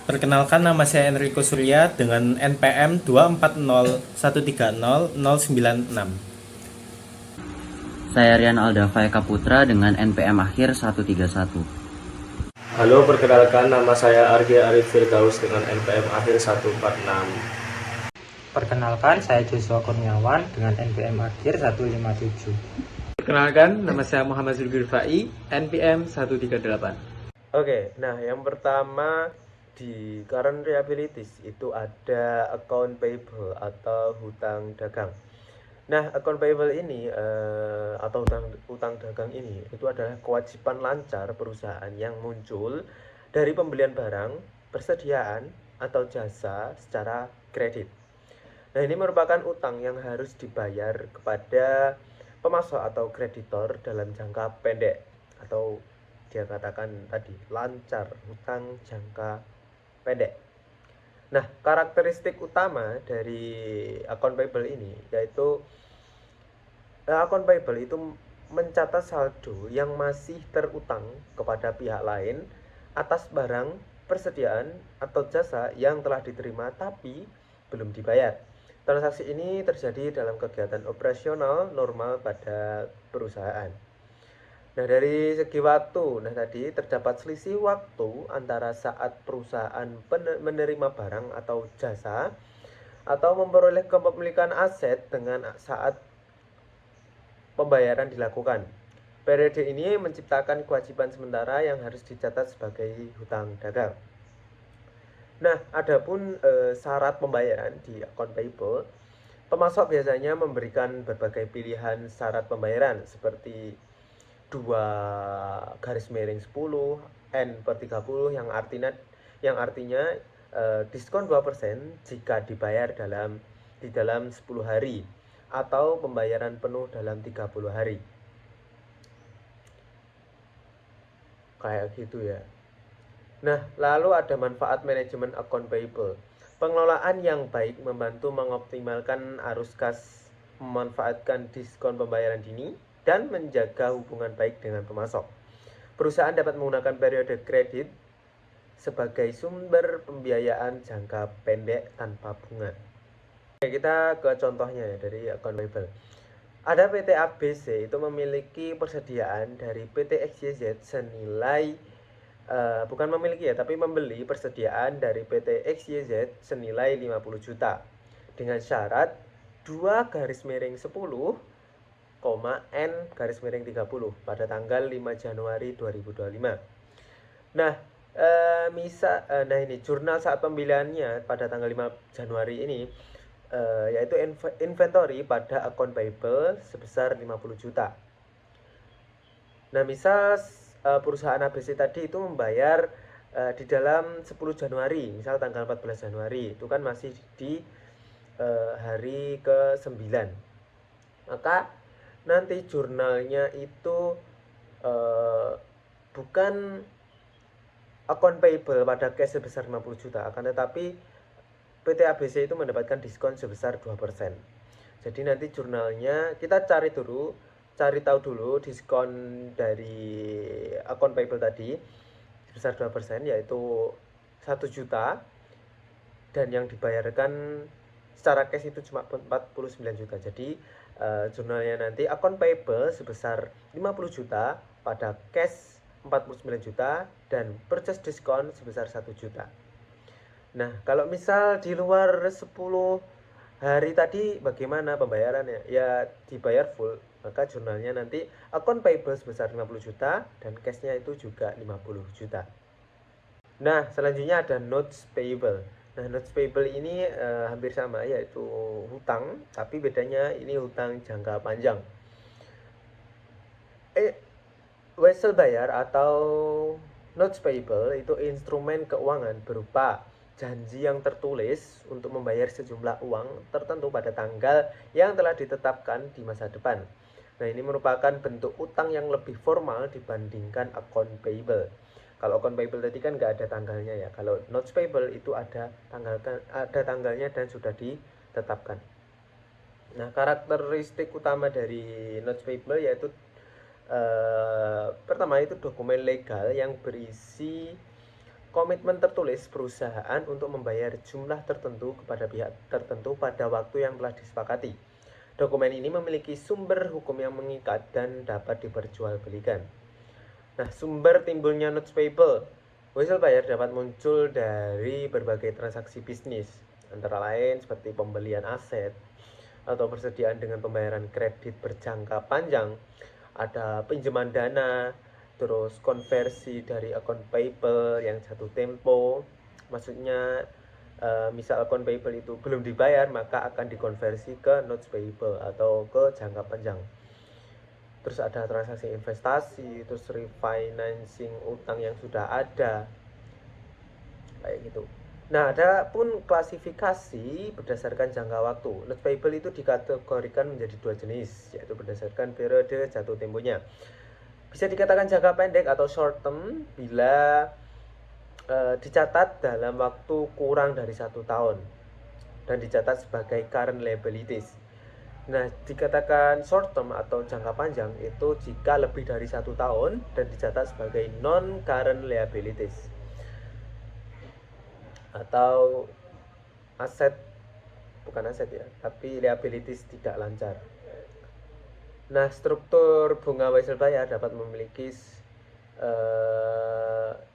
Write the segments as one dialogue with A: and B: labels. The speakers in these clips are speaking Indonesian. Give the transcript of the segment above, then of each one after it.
A: Perkenalkan, nama saya Enrico Surya dengan NPM 240130096.
B: Saya Rian Aldava Eka Putra dengan NPM akhir 131.
C: Halo, perkenalkan nama saya Argi Arif Firdaus dengan NPM akhir 146.
D: Perkenalkan, saya Joshua Kurniawan dengan NPM akhir 157.
E: Perkenalkan, nama saya Muhammad Zulkifli, NPM 138.
C: Oke, nah yang pertama di current liabilities itu ada account payable atau hutang dagang. Nah, account payable ini atau utang dagang ini itu adalah kewajiban lancar perusahaan yang muncul dari pembelian barang, persediaan atau jasa secara kredit. Nah, ini merupakan utang yang harus dibayar kepada pemasok atau kreditor dalam jangka pendek, atau dia katakan tadi lancar, hutang jangka pendek. Nah, karakteristik utama dari account payable ini yaitu account payable itu mencatat saldo yang masih terutang kepada pihak lain atas barang, persediaan atau jasa yang telah diterima tapi belum dibayar. Transaksi ini terjadi dalam kegiatan operasional normal pada perusahaan. Nah, dari segi waktu, tadi terdapat selisih waktu antara saat perusahaan menerima barang atau jasa atau memperoleh kepemilikan aset dengan saat pembayaran dilakukan. Periode ini menciptakan kewajiban sementara yang harus dicatat sebagai hutang dagang. Nah, adapun syarat pembayaran di account payable, pemasok biasanya memberikan berbagai pilihan syarat pembayaran seperti 2 garis miring 10 N per 30 yang artinya diskon 2% jika dibayar di dalam 10 hari atau pembayaran penuh dalam 30 hari. Kayak gitu ya. Nah, lalu ada manfaat manajemen account payable. Pengelolaan yang baik membantu mengoptimalkan arus kas, memanfaatkan diskon pembayaran dini, dan menjaga hubungan baik dengan pemasok. Perusahaan dapat menggunakan periode kredit sebagai sumber pembiayaan jangka pendek tanpa bunga. Oke, kita ke contohnya ya dari account payable. Ada PT ABC itu memiliki persediaan dari PT XYZ senilai bukan memiliki ya, tapi membeli persediaan dari PT XYZ senilai 50 juta dengan syarat 2 garis miring 10, N garis miring 30 pada tanggal 5 Januari 2025. Nah, ini jurnal saat pembeliannya pada tanggal 5 Januari ini yaitu inventory pada account payable sebesar 50 juta. Nah, misal perusahaan ABC tadi itu membayar di dalam 10 Januari, misal tanggal 14 Januari, itu kan masih di hari ke-9. Maka nanti jurnalnya itu bukan account payable pada cash sebesar 50 juta, akan tetapi PT ABC itu mendapatkan diskon sebesar 2%. Jadi nanti jurnalnya kita cari tahu dulu diskon dari account payable tadi sebesar 2%, yaitu 1 juta, dan yang dibayarkan secara cash itu cuma 49 juta. Jadi jurnalnya nanti account payable sebesar 50 juta pada cash 49 juta dan purchase diskon sebesar 1 juta. Nah, kalau misal di luar 10 hari tadi bagaimana pembayarannya? Ya dibayar full, maka jurnalnya nanti account payable sebesar 50 juta dan cashnya itu juga 50 juta. Nah, selanjutnya ada notes payable. Nah, notes payable ini hampir sama, yaitu hutang, tapi bedanya ini hutang jangka panjang. Wesel bayar atau notes payable itu instrumen keuangan berupa janji yang tertulis untuk membayar sejumlah uang tertentu pada tanggal yang telah ditetapkan di masa depan. Nah, ini merupakan bentuk utang yang lebih formal dibandingkan account payable. Kalau account payable tadi kan nggak ada tanggalnya ya. Kalau notes payable itu ada tanggalnya dan sudah ditetapkan. Nah, karakteristik utama dari notes payable yaitu pertama itu dokumen legal yang berisi komitmen tertulis perusahaan untuk membayar jumlah tertentu kepada pihak tertentu pada waktu yang telah disepakati. Dokumen ini memiliki sumber hukum yang mengikat dan dapat diperjualbelikan. Nah, sumber timbulnya notes payable. Wesel bayar dapat muncul dari berbagai transaksi bisnis, antara lain seperti pembelian aset atau persediaan dengan pembayaran kredit berjangka panjang, ada pinjaman dana, terus konversi dari account payable yang jatuh tempo. Maksudnya misal account payable itu belum dibayar, maka akan dikonversi ke notes payable atau ke jangka panjang. Terus ada transaksi investasi, terus refinancing utang yang sudah ada, kayak gitu. Nah, ada pun klasifikasi berdasarkan jangka waktu. Notes payable itu dikategorikan menjadi dua jenis, yaitu berdasarkan periode jatuh temponya. Bisa dikatakan jangka pendek atau short term bila dicatat dalam waktu kurang dari 1 tahun dan dicatat sebagai current liabilities. Nah, dikatakan short term atau jangka panjang itu jika lebih dari 1 tahun dan dicatat sebagai non current liabilities atau aset, bukan aset ya, tapi liabilities tidak lancar. Nah, struktur bunga wesel bayar dapat memiliki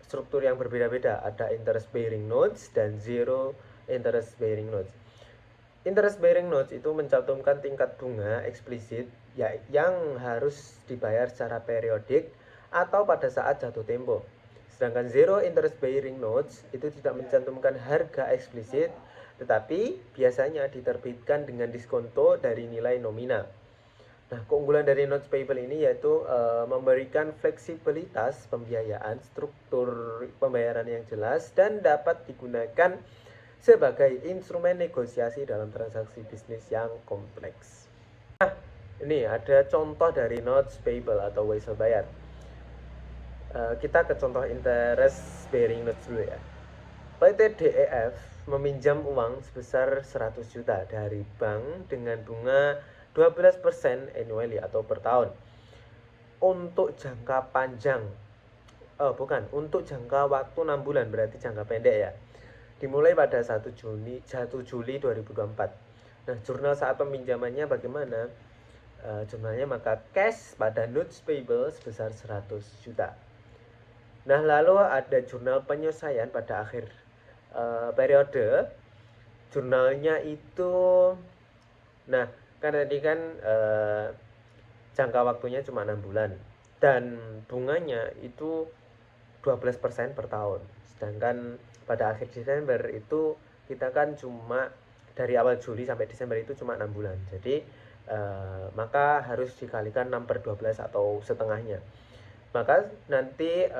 C: struktur yang berbeda-beda. Ada interest bearing notes dan zero interest bearing notes. Interest bearing notes itu mencantumkan tingkat bunga eksplisit ya, yang harus dibayar secara periodik atau pada saat jatuh tempo. Sedangkan zero interest bearing notes itu tidak mencantumkan harga eksplisit, tetapi biasanya diterbitkan dengan diskonto dari nilai nominal. Nah, keunggulan dari notes payable ini yaitu memberikan fleksibilitas pembiayaan, struktur pembayaran yang jelas, dan dapat digunakan sebagai instrumen negosiasi dalam transaksi bisnis yang kompleks. Nah, ini ada contoh dari notes payable atau wesel bayar. Kita ke contoh interest bearing notes dulu ya. PT DEF meminjam uang sebesar 100 juta dari bank dengan bunga 12% annually atau per tahun untuk jangka panjang. Untuk jangka waktu 6 bulan, berarti jangka pendek ya. Dimulai pada 1 Juli 2024. Nah, jurnal saat peminjamannya bagaimana? Jurnalnya maka cash pada notes payable sebesar 100 juta. Nah, lalu ada jurnal penyelesaian pada akhir periode. Jurnalnya itu, nah, kan tadi kan jangka waktunya cuma 6 bulan dan bunganya itu 12% per tahun. Sedangkan pada akhir Desember itu kita kan cuma dari awal Juli sampai Desember itu cuma 6 bulan. Jadi maka harus dikalikan 6/12 atau setengahnya. Maka nanti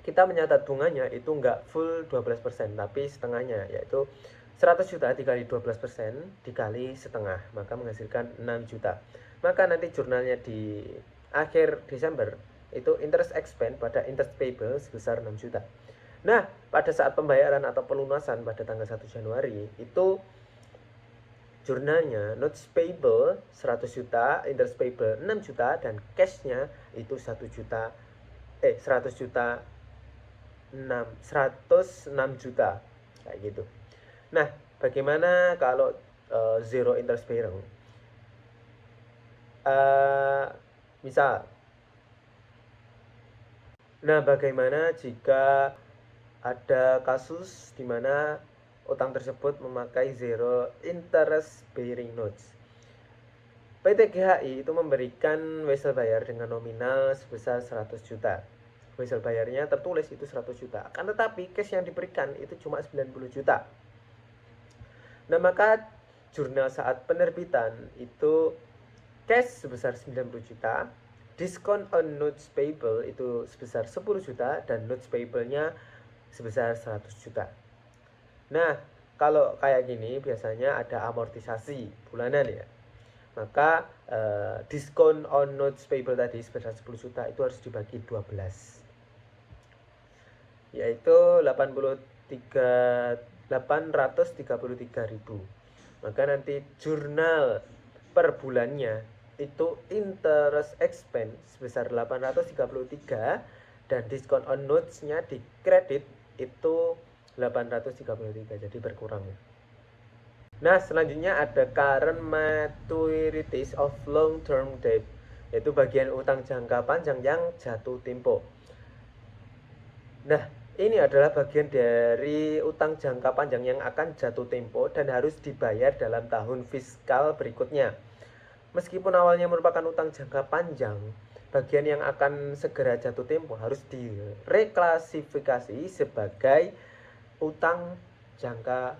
C: kita menyatat bunganya itu enggak full 12%, tapi setengahnya, yaitu 100 juta dikali 12% dikali setengah, maka menghasilkan 6 juta. Maka nanti jurnalnya di akhir Desember itu interest expense pada interest payable sebesar 6 juta. Nah, pada saat pembayaran atau pelunasan pada tanggal 1 Januari itu jurnalnya notes payable 100 juta, interest payable 6 juta, dan cashnya itu 100 juta kayak gitu. Nah, bagaimana kalau zero interest bearing? Nah, bagaimana jika ada kasus di mana utang tersebut memakai zero interest bearing notes? PT GHI itu memberikan wesel bayar dengan nominal sebesar 100 juta. Wesel bayarnya tertulis itu 100 juta. Akan tetapi cash yang diberikan itu cuma 90 juta. Nah, maka jurnal saat penerbitan itu cash sebesar 90 juta, diskon on notes payable itu sebesar 10 juta, dan notes payable-nya sebesar 100 juta. Nah, kalau kayak gini biasanya ada amortisasi bulanan ya. Maka diskon on notes payable tadi sebesar 10 juta itu harus dibagi 12, yaitu 833.000. Maka nanti jurnal per bulannya itu interest expense sebesar 833 dan diskon on notes-nya di kredit itu 833, jadi berkurang. Nah, selanjutnya ada current maturities of long term debt, yaitu bagian utang jangka panjang yang jatuh tempo. Nah, ini adalah bagian dari utang jangka panjang yang akan jatuh tempo dan harus dibayar dalam tahun fiskal berikutnya. Meskipun awalnya merupakan utang jangka panjang, bagian yang akan segera jatuh tempo harus direklasifikasi sebagai utang jangka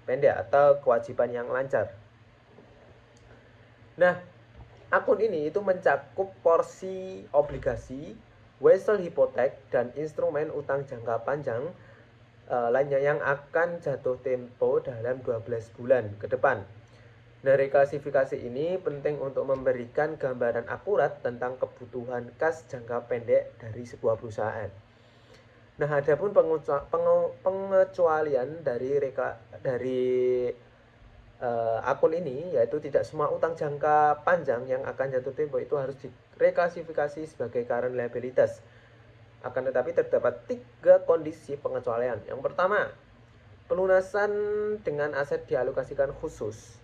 C: pendek atau kewajiban yang lancar. Nah, akun ini itu mencakup porsi obligasi, wesel hipotek, dan instrumen utang jangka panjang lainnya yang akan jatuh tempo dalam 12 bulan ke depan. Nah, reklasifikasi ini penting untuk memberikan gambaran akurat tentang kebutuhan kas jangka pendek dari sebuah perusahaan. Nah, adapun pengecualian dari akun ini, yaitu tidak semua utang jangka panjang yang akan jatuh tempo itu harus direklasifikasi sebagai current liabilities. Akan tetapi terdapat 3 kondisi pengecualian. Yang pertama, pelunasan dengan aset dialokasikan khusus.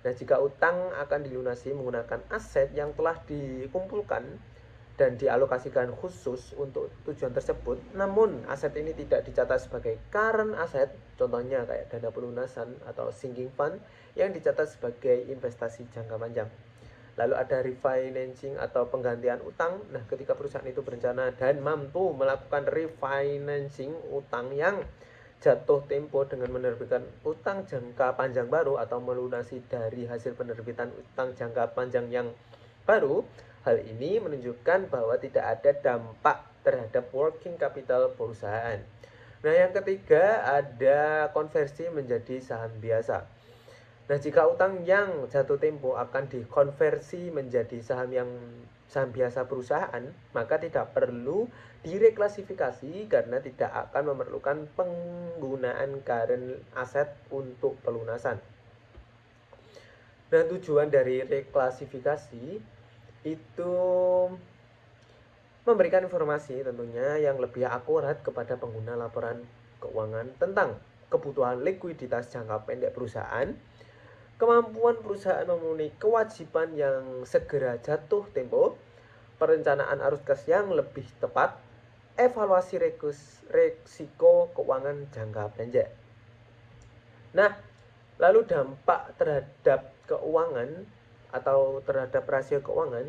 C: Nah, jika utang akan dilunasi menggunakan aset yang telah dikumpulkan dan dialokasikan khusus untuk tujuan tersebut, namun aset ini tidak dicatat sebagai current asset, contohnya kayak dana pelunasan atau sinking fund yang dicatat sebagai investasi jangka panjang. Lalu ada refinancing atau penggantian utang. Nah, ketika perusahaan itu berencana dan mampu melakukan refinancing utang yang jatuh tempo dengan menerbitkan utang jangka panjang baru atau melunasi dari hasil penerbitan utang jangka panjang yang baru, hal ini menunjukkan bahwa tidak ada dampak terhadap working capital perusahaan. Nah, yang ketiga ada konversi menjadi saham biasa. Nah, jika utang yang jatuh tempo akan dikonversi menjadi saham biasa perusahaan, maka tidak perlu direklasifikasi karena tidak akan memerlukan penggunaan current asset untuk pelunasan. Nah, tujuan dari reklasifikasi itu memberikan informasi tentunya yang lebih akurat kepada pengguna laporan keuangan tentang kebutuhan likuiditas jangka pendek perusahaan, kemampuan perusahaan memenuhi kewajiban yang segera jatuh tempo, perencanaan arus kas yang lebih tepat, evaluasi resiko keuangan jangka pendek. Nah, lalu dampak terhadap keuangan atau terhadap rasio keuangan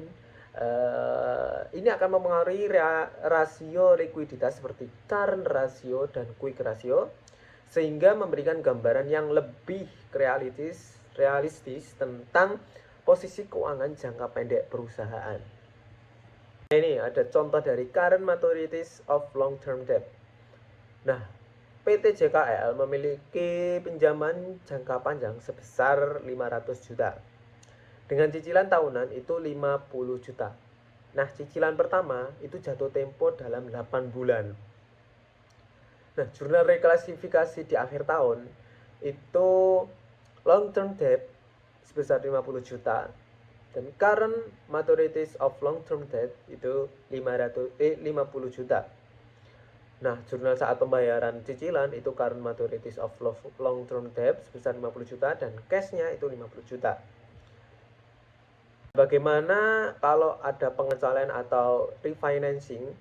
C: ini akan mempengaruhi rasio likuiditas seperti current ratio dan quick ratio, sehingga memberikan gambaran yang lebih realistis tentang posisi keuangan jangka pendek perusahaan. Ini ada contoh dari current maturities of long term debt. Nah, PT JKL memiliki pinjaman jangka panjang sebesar 500 juta. Dengan cicilan tahunan itu 50 juta. Nah, cicilan pertama itu jatuh tempo dalam 8 bulan. Nah, jurnal reklasifikasi di akhir tahun itu long term debt sebesar 50 juta dan current maturities of long term debt itu 50 juta. Nah, jurnal saat pembayaran cicilan itu current maturities of long term debt sebesar 50 juta dan cashnya itu 50 juta. Bagaimana kalau ada pengecualian atau refinancing?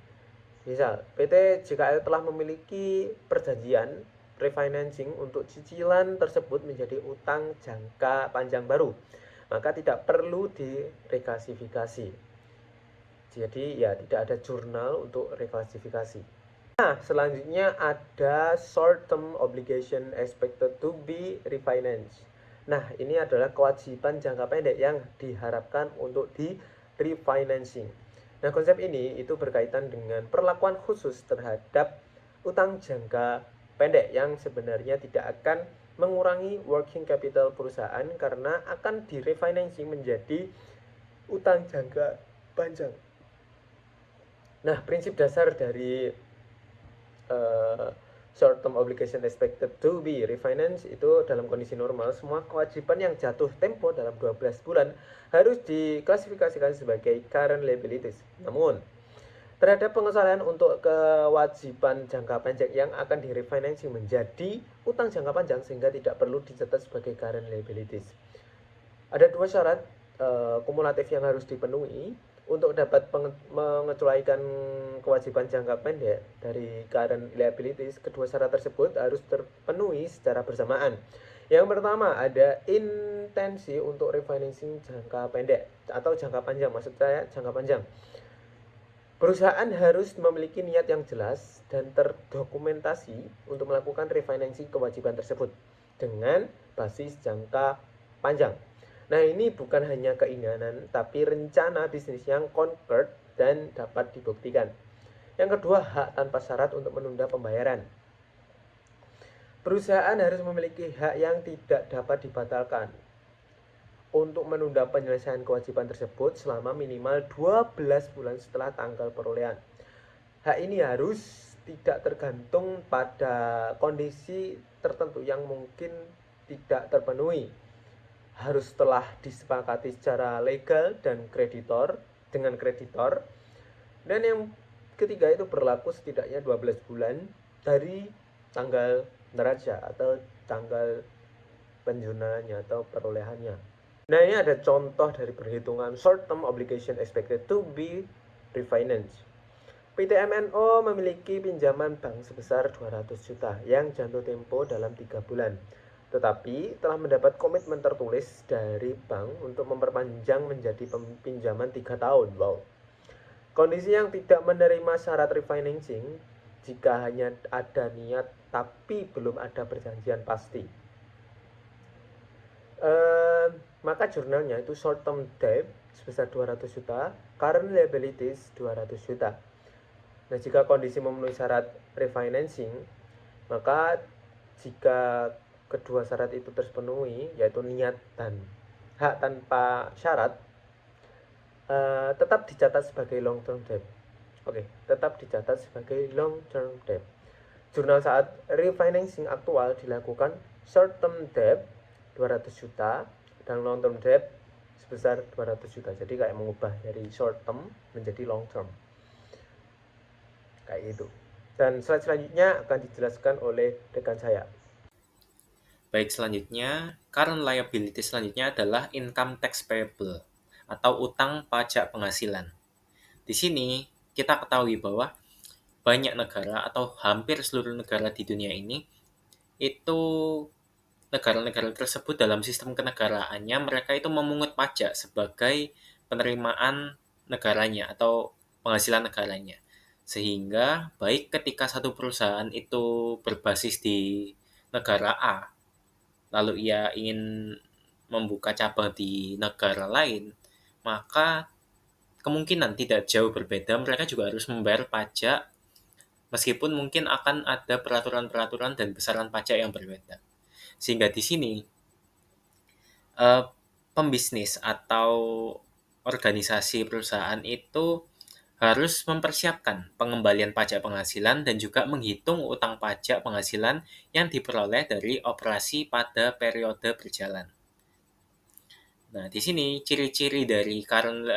C: Misal, PT JKL telah memiliki perjanjian refinancing untuk cicilan tersebut menjadi utang jangka panjang baru, maka tidak perlu direklasifikasi. Jadi ya tidak ada jurnal untuk reklasifikasi. Nah, selanjutnya ada short term obligation expected to be refinanced. Nah, ini adalah kewajiban jangka pendek yang diharapkan untuk di refinancing. Nah, konsep ini itu berkaitan dengan perlakuan khusus terhadap utang jangka pendek yang sebenarnya tidak akan mengurangi working capital perusahaan karena akan di refinancing menjadi utang jangka panjang. Nah, prinsip dasar dari short term obligation expected to be refinanced itu dalam kondisi normal semua kewajiban yang jatuh tempo dalam 12 bulan harus diklasifikasikan sebagai current liabilities. Namun terhadap pengesahan untuk kewajiban jangka pendek yang akan direfinancing menjadi utang jangka panjang sehingga tidak perlu dicatat sebagai current liabilities. Ada dua syarat kumulatif yang harus dipenuhi untuk dapat mengecualikan kewajiban jangka pendek dari current liabilities. Kedua syarat tersebut harus terpenuhi secara bersamaan. Yang pertama ada intensi untuk refinancing jangka pendek atau jangka panjang, maksud saya jangka panjang. Perusahaan harus memiliki niat yang jelas dan terdokumentasi untuk melakukan refinancing kewajiban tersebut dengan basis jangka panjang. Nah, ini bukan hanya keinginan, tapi rencana bisnis yang concrete dan dapat dibuktikan. Yang kedua, hak tanpa syarat untuk menunda pembayaran. Perusahaan harus memiliki hak yang tidak dapat dibatalkan untuk menunda penyelesaian kewajiban tersebut selama minimal 12 bulan setelah tanggal perolehan. Hak ini harus tidak tergantung pada kondisi tertentu yang mungkin tidak terpenuhi. Harus telah disepakati secara legal dan dengan kreditor. Dan yang ketiga itu berlaku setidaknya 12 bulan dari tanggal neraca atau tanggal penjualannya atau perolehannya. Nah, ini ada contoh dari perhitungan short term obligation expected to be refinanced. PT MNO memiliki pinjaman bank sebesar 200 juta yang jatuh tempo dalam 3 bulan. Tetapi telah mendapat komitmen tertulis dari bank untuk memperpanjang menjadi pinjaman 3 tahun. Wow. Kondisi yang tidak menerima syarat refinancing jika hanya ada niat tapi belum ada perjanjian pasti. Maka jurnalnya itu short term debt sebesar 200 juta, current liabilities 200 juta. Nah, jika kondisi memenuhi syarat refinancing, maka jika kedua syarat itu terpenuhi, yaitu niat dan hak tanpa syarat, tetap dicatat sebagai long term debt. Oke, tetap dicatat sebagai long term debt. Jurnal saat refinancing aktual dilakukan short term debt 200 juta dan long term debt sebesar 200 juta. Jadi kayak mengubah dari short term menjadi long term. Kayak itu. Dan slide selanjutnya akan dijelaskan oleh rekan saya.
A: Baik, selanjutnya, current liability selanjutnya adalah income tax payable atau utang pajak penghasilan. Di sini kita ketahui bahwa banyak negara atau hampir seluruh negara di dunia ini itu negara-negara tersebut dalam sistem kenegaraannya mereka itu memungut pajak sebagai penerimaan negaranya atau penghasilan negaranya. Sehingga baik ketika satu perusahaan itu berbasis di negara A, lalu ia ingin membuka cabang di negara lain, maka kemungkinan tidak jauh berbeda, mereka juga harus membayar pajak meskipun mungkin akan ada peraturan-peraturan dan besaran pajak yang berbeda. Sehingga di sini pembisnis atau organisasi perusahaan itu harus mempersiapkan pengembalian pajak penghasilan dan juga menghitung utang pajak penghasilan yang diperoleh dari operasi pada periode berjalan. Nah, di sini ciri-ciri dari current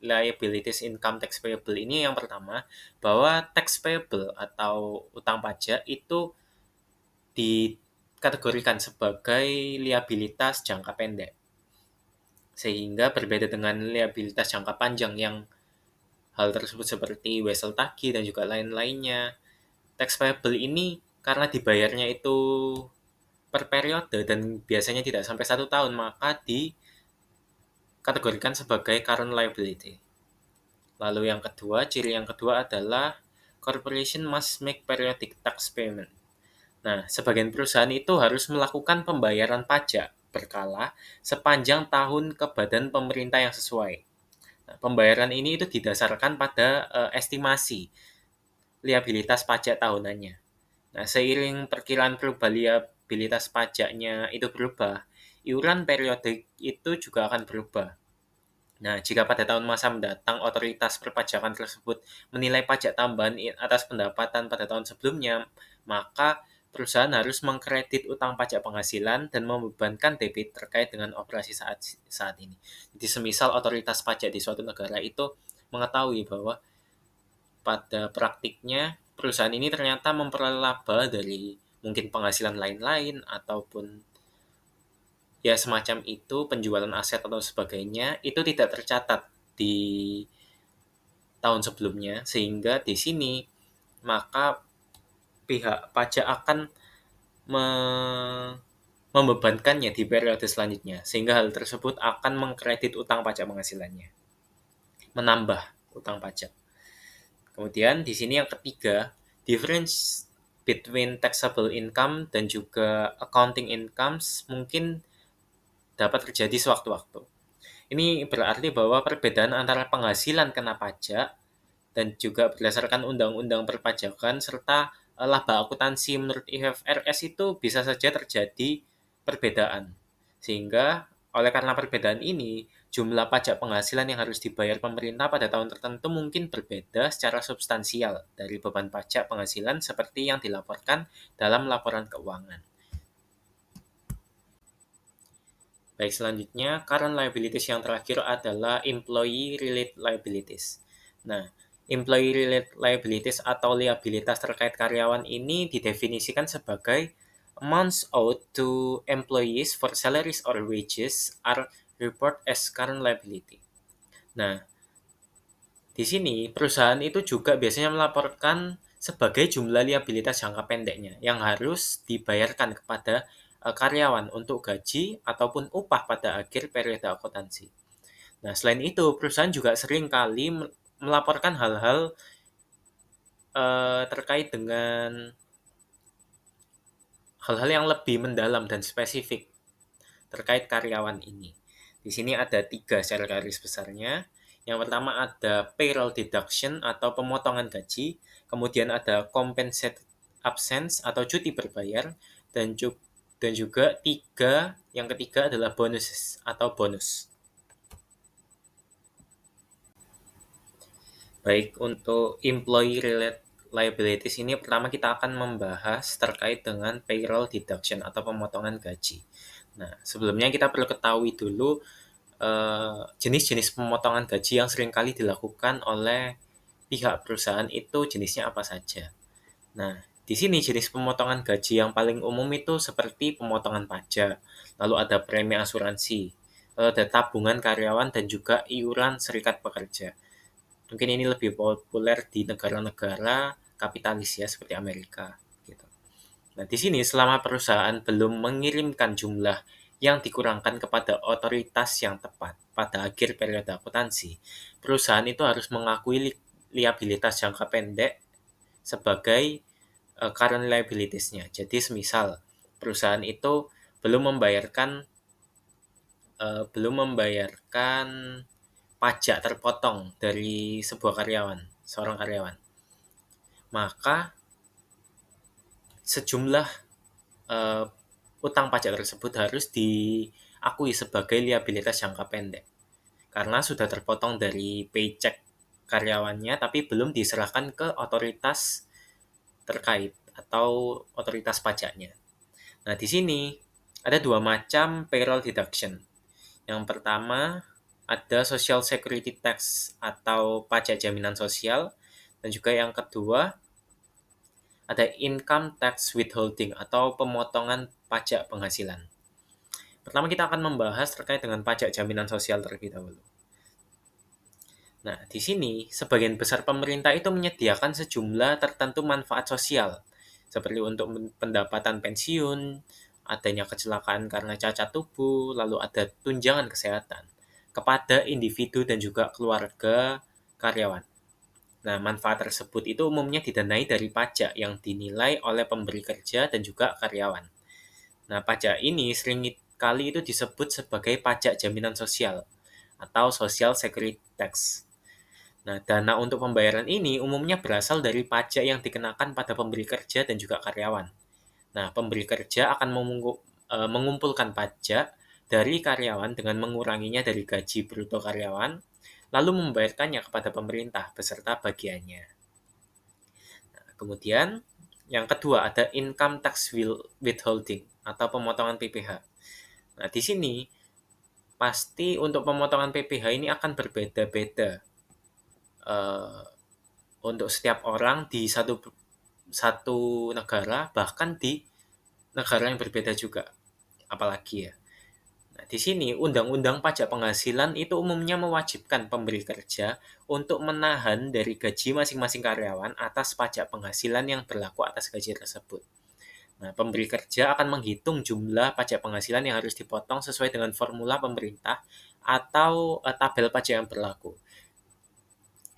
A: liabilities income tax payable ini yang pertama, bahwa tax payable atau utang pajak itu dikategorikan sebagai liabilitas jangka pendek. Sehingga berbeda dengan liabilitas jangka panjang yang hal tersebut seperti wesel tagih dan juga lain-lainnya. Tax payable ini karena dibayarnya itu per periode dan biasanya tidak sampai 1 tahun, maka dikategorikan sebagai current liability. Lalu yang kedua, ciri yang kedua adalah corporation must make periodic tax payment. Nah, sebagian perusahaan itu harus melakukan pembayaran pajak berkala sepanjang tahun ke badan pemerintah yang sesuai. Nah, pembayaran ini itu didasarkan pada estimasi liabilitas pajak tahunannya. Nah, seiring perkiraan perubahan liabilitas pajaknya itu berubah, iuran periodik itu juga akan berubah. Nah, jika pada tahun masa mendatang otoritas perpajakan tersebut menilai pajak tambahan atas pendapatan pada tahun sebelumnya, maka perusahaan harus mengkredit utang pajak penghasilan dan membebankan debit terkait dengan operasi saat ini. Jadi semisal otoritas pajak di suatu negara itu mengetahui bahwa pada praktiknya perusahaan ini ternyata memperoleh laba dari mungkin penghasilan lain-lain ataupun ya semacam itu, penjualan aset atau sebagainya, itu tidak tercatat di tahun sebelumnya, sehingga di sini maka pihak pajak akan membebankannya di periode selanjutnya, sehingga hal tersebut akan mengkredit utang pajak penghasilannya, menambah utang pajak. Kemudian di sini yang ketiga, difference between taxable income dan juga accounting incomes mungkin dapat terjadi sewaktu-waktu. Ini berarti bahwa perbedaan antara penghasilan kena pajak dan juga berdasarkan undang-undang perpajakan serta laba akuntansi menurut IFRS itu bisa saja terjadi perbedaan. Sehingga oleh karena perbedaan ini, jumlah pajak penghasilan yang harus dibayar pemerintah pada tahun tertentu mungkin berbeda secara substansial dari beban pajak penghasilan seperti yang dilaporkan dalam laporan keuangan. Baik, selanjutnya, current liabilities yang terakhir adalah employee-related liabilities. Nah, employee-related liabilities atau liabilitas terkait karyawan ini didefinisikan sebagai amounts owed to employees for salaries or wages are reported as current liability. Nah, di sini perusahaan itu juga biasanya melaporkan sebagai jumlah liabilitas jangka pendeknya yang harus dibayarkan kepada karyawan untuk gaji ataupun upah pada akhir periode akuntansi. Nah, selain itu, perusahaan juga sering kali melaporkan hal-hal terkait dengan hal-hal yang lebih mendalam dan spesifik terkait karyawan ini. Di sini ada 3 secara garis besarnya. Yang pertama ada payroll deduction atau pemotongan gaji, kemudian ada compensated absence atau cuti berbayar, dan juga yang ketiga adalah bonuses atau bonus. Baik, untuk employee related liabilities ini pertama kita akan membahas terkait dengan payroll deduction atau pemotongan gaji. Nah, sebelumnya kita perlu ketahui dulu jenis-jenis pemotongan gaji yang seringkali dilakukan oleh pihak perusahaan itu jenisnya apa saja. Nah, di sini jenis pemotongan gaji yang paling umum itu seperti pemotongan pajak, lalu ada premi asuransi, lalu ada tabungan karyawan dan juga iuran serikat pekerja. Mungkin ini lebih populer di negara-negara kapitalis ya seperti Amerika gitu. Nah, di sini selama perusahaan belum mengirimkan jumlah yang dikurangkan kepada otoritas yang tepat pada akhir periode akuntansi, perusahaan itu harus mengakui liabilitas jangka pendek sebagai current liabilities-nya. Jadi semisal perusahaan itu belum membayarkan pajak terpotong dari seorang karyawan, maka sejumlah utang pajak tersebut harus diakui sebagai liabilitas jangka pendek karena sudah terpotong dari paycheck karyawannya tapi belum diserahkan ke otoritas terkait atau otoritas pajaknya. Nah, di sini ada 2 macam payroll deduction. Yang pertama ada Social Security Tax atau pajak jaminan sosial, dan juga yang kedua ada income tax withholding atau pemotongan pajak penghasilan. Pertama kita akan membahas terkait dengan pajak jaminan sosial terlebih dahulu. Nah, di sini sebagian besar pemerintah itu menyediakan sejumlah tertentu manfaat sosial, seperti untuk pendapatan pensiun, adanya kecelakaan karena cacat tubuh, lalu ada tunjangan kesehatan kepada individu dan juga keluarga karyawan. Nah, manfaat tersebut itu umumnya didanai dari pajak yang dinilai oleh pemberi kerja dan juga karyawan. Nah, pajak ini sering kali itu disebut sebagai pajak jaminan sosial atau Social Security Tax. Nah, dana untuk pembayaran ini umumnya berasal dari pajak yang dikenakan pada pemberi kerja dan juga karyawan. Nah, pemberi kerja akan mengumpulkan pajak dari karyawan dengan menguranginya dari gaji bruto karyawan, lalu membayarkannya kepada pemerintah beserta bagiannya. Nah, kemudian yang kedua ada income tax withholding atau pemotongan PPh. Nah, di sini pasti untuk pemotongan PPh ini akan berbeda-beda untuk setiap orang di satu negara, bahkan di negara yang berbeda juga. Apalagi ya. Nah, di sini Undang-Undang Pajak Penghasilan itu umumnya mewajibkan pemberi kerja untuk menahan dari gaji masing-masing karyawan atas pajak penghasilan yang berlaku atas gaji tersebut. Nah, pemberi kerja akan menghitung jumlah pajak penghasilan yang harus dipotong sesuai dengan formula pemerintah atau tabel pajak yang berlaku.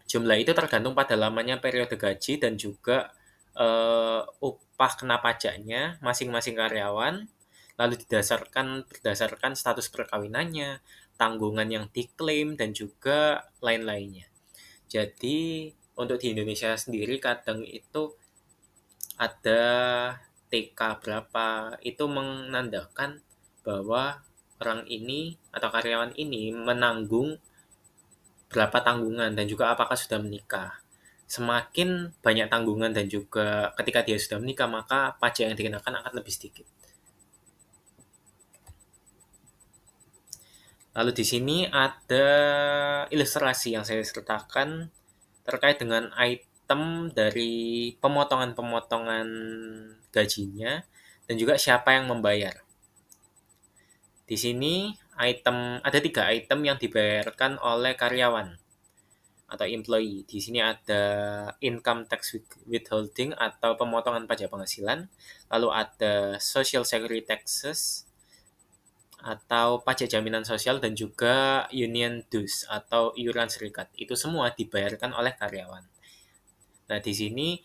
A: Jumlah itu tergantung pada lamanya periode gaji dan juga upah kena pajaknya masing-masing karyawan, lalu berdasarkan status perkawinannya, tanggungan yang diklaim, dan juga lain-lainnya. Jadi, untuk di Indonesia sendiri kadang itu ada TK berapa, itu menandakan bahwa orang ini atau karyawan ini menanggung berapa tanggungan dan juga apakah sudah menikah. Semakin banyak tanggungan dan juga ketika dia sudah menikah, maka pajak yang dikenakan akan lebih sedikit. Lalu di sini ada ilustrasi yang saya sertakan terkait dengan item dari pemotongan-pemotongan gajinya dan juga siapa yang membayar. Di sini ada 3 item yang dibayarkan oleh karyawan atau employee. Di sini ada income tax withholding atau pemotongan pajak penghasilan, lalu ada social security taxes atau pajak jaminan sosial, dan juga union dues atau iuran serikat. Itu semua dibayarkan oleh karyawan. Nah, di sini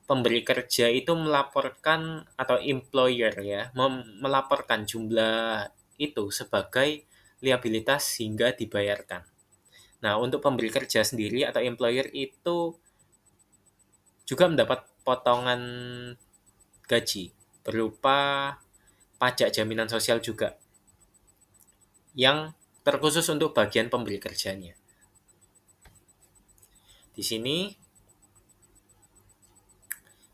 A: pemberi kerja itu melaporkan atau employer ya, melaporkan jumlah itu sebagai liabilitas hingga dibayarkan. Nah, untuk pemberi kerja sendiri atau employer itu juga mendapat potongan gaji berupa pajak jaminan sosial juga yang terkhusus untuk bagian pemberi kerjanya. Di sini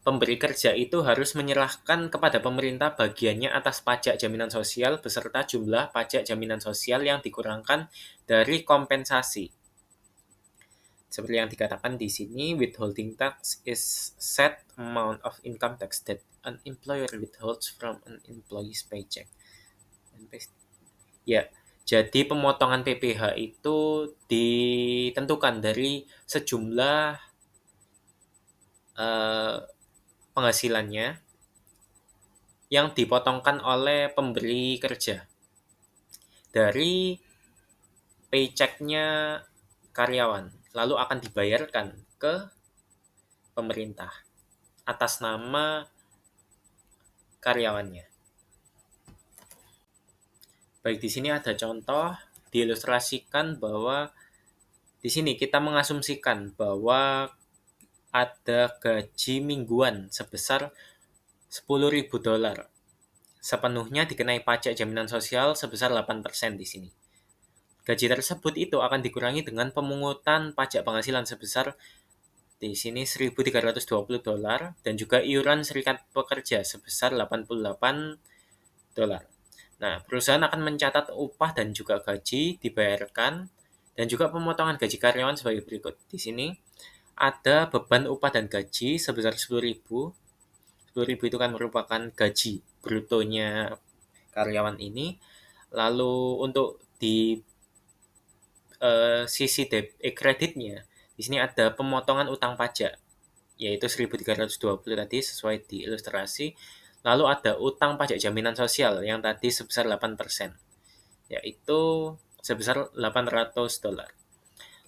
A: pemberi kerja itu harus menyerahkan kepada pemerintah bagiannya atas pajak jaminan sosial beserta jumlah pajak jaminan sosial yang dikurangkan dari kompensasi. Seperti yang dikatakan di sini, withholding tax is set amount of income tax that an employer withholds from an employee's paycheck. Ya, jadi pemotongan PPh itu ditentukan dari sejumlah penghasilannya yang dipotongkan oleh pemberi kerja dari paycheck-nya karyawan, lalu akan dibayarkan ke pemerintah atas nama karyawannya. Baik, di sini ada contoh diilustrasikan bahwa di sini kita mengasumsikan bahwa ada gaji mingguan sebesar $10.000. Sepenuhnya dikenai pajak jaminan sosial sebesar 8% di sini. Gaji tersebut itu akan dikurangi dengan pemungutan pajak penghasilan sebesar di sini $1.320 dan juga iuran serikat pekerja sebesar $88. Nah, perusahaan akan mencatat upah dan juga gaji dibayarkan dan juga pemotongan gaji karyawan sebagai berikut. Di sini ada beban upah dan gaji sebesar 10.000. 10.000 itu kan merupakan gaji brutonya karyawan ini. Lalu untuk di sisi kreditnya, di sini ada pemotongan utang pajak, yaitu 1.320 tadi sesuai di ilustrasi. Lalu ada utang pajak jaminan sosial yang tadi sebesar 8%, yaitu sebesar $800.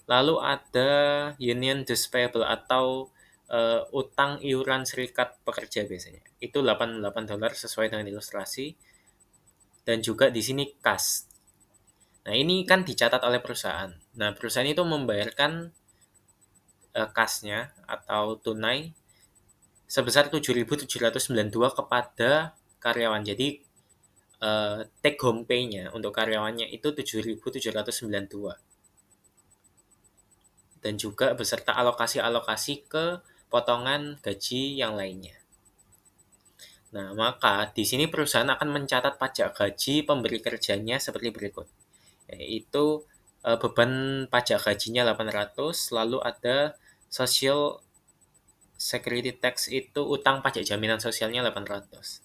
A: Lalu ada union dues payable atau utang iuran serikat pekerja biasanya. Itu $88 sesuai dengan ilustrasi. Dan juga di sini kas. Nah, ini kan dicatat oleh perusahaan. Nah, perusahaan itu membayarkan kasnya atau tunai sebesar 7.792 kepada karyawan. Jadi take home pay-nya untuk karyawannya itu 7.792. Dan juga beserta alokasi-alokasi ke potongan gaji yang lainnya. Nah, maka di sini perusahaan akan mencatat pajak gaji pemberi kerjanya seperti berikut. Yaitu beban pajak gajinya 800, lalu ada Social Security Tax itu utang pajak jaminan sosialnya 800.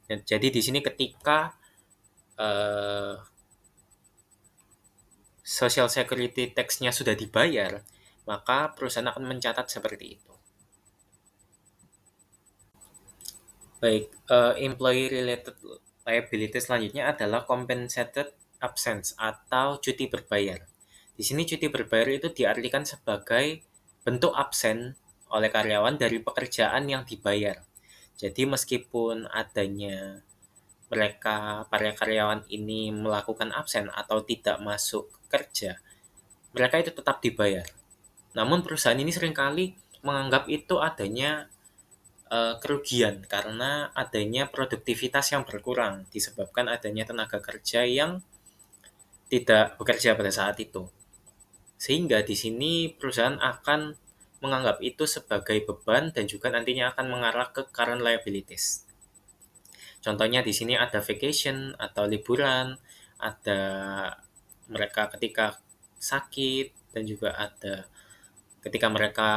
A: Jadi di sini ketika Social Security Tax-nya sudah dibayar, maka perusahaan akan mencatat seperti itu. Baik, employee related liability selanjutnya adalah compensated absence atau cuti berbayar. Di sini cuti berbayar itu diartikan sebagai bentuk absen oleh karyawan dari pekerjaan yang dibayar. Jadi meskipun adanya para karyawan ini melakukan absen atau tidak masuk kerja, mereka itu tetap dibayar. Namun perusahaan ini seringkali menganggap itu adanya kerugian karena adanya produktivitas yang berkurang disebabkan adanya tenaga kerja yang tidak bekerja pada saat itu. Sehingga di sini perusahaan akan menganggap itu sebagai beban dan juga nantinya akan mengarah ke current liabilities. Contohnya di sini ada vacation atau liburan, ada mereka ketika sakit, dan juga ada ketika mereka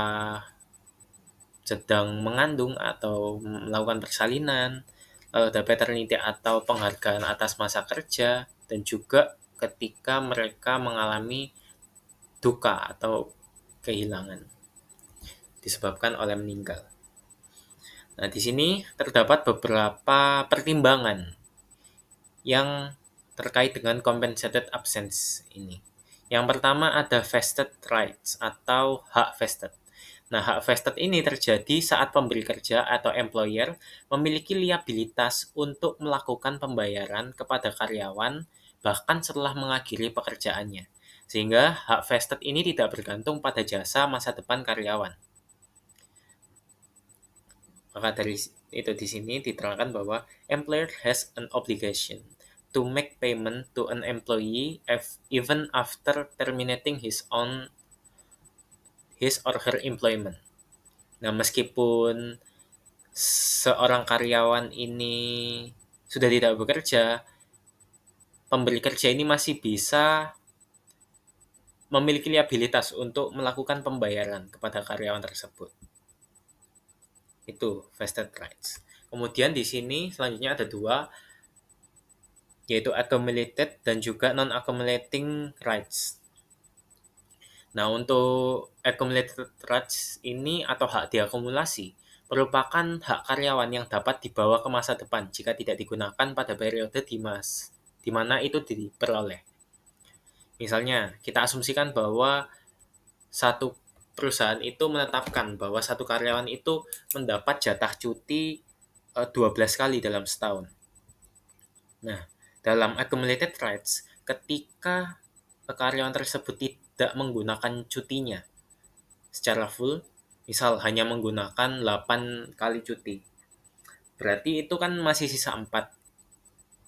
A: sedang mengandung atau melakukan persalinan, lalu ada paternity atau penghargaan atas masa kerja, dan juga ketika mereka mengalami duka atau kehilangan disebabkan oleh meninggal. Nah, di sini terdapat beberapa pertimbangan yang terkait dengan compensated absence ini. Yang pertama ada vested rights atau hak vested. Nah, hak vested ini terjadi saat pemberi kerja atau employer memiliki liabilitas untuk melakukan pembayaran kepada karyawan bahkan setelah mengakhiri pekerjaannya. Sehingga hak vested ini tidak bergantung pada jasa masa depan karyawan. Maka dari itu di sini diterangkan bahwa employer has an obligation to make payment to an employee even after terminating his or her employment. Nah, meskipun seorang karyawan ini sudah tidak bekerja, pemberi kerja ini masih bisa memiliki liabilitas untuk melakukan pembayaran kepada karyawan tersebut. Itu vested rights. Kemudian di sini selanjutnya ada dua, yaitu accumulated dan juga non-accumulating rights. Nah, untuk accumulated rights ini atau hak diakumulasi merupakan hak karyawan yang dapat dibawa ke masa depan jika tidak digunakan pada periode di mana itu diperoleh. Misalnya, kita asumsikan bahwa satu perusahaan itu menetapkan bahwa satu karyawan itu mendapat jatah cuti 12 kali dalam setahun. Nah, dalam accumulated rights, ketika karyawan tersebut tidak menggunakan cutinya secara full, misal hanya menggunakan 8 kali cuti, berarti itu kan masih sisa 4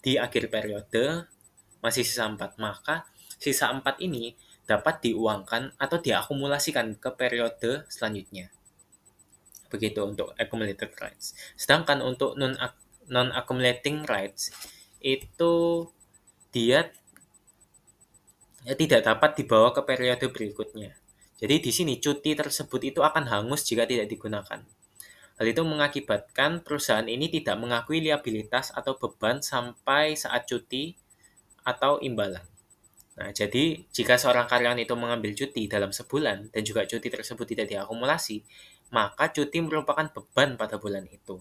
A: di akhir periode, masih sisa 4, maka sisa 4 ini dapat diuangkan atau diakumulasikan ke periode selanjutnya. Begitu untuk accumulated rights. Sedangkan untuk non-accumulating rights itu dia tidak dapat dibawa ke periode berikutnya. Jadi di sini cuti tersebut itu akan hangus jika tidak digunakan. Hal itu mengakibatkan perusahaan ini tidak mengakui liabilitas atau beban sampai saat cuti atau imbalan. Nah, jadi jika seorang karyawan itu mengambil cuti dalam sebulan dan juga cuti tersebut tidak diakumulasi, maka cuti merupakan beban pada bulan itu.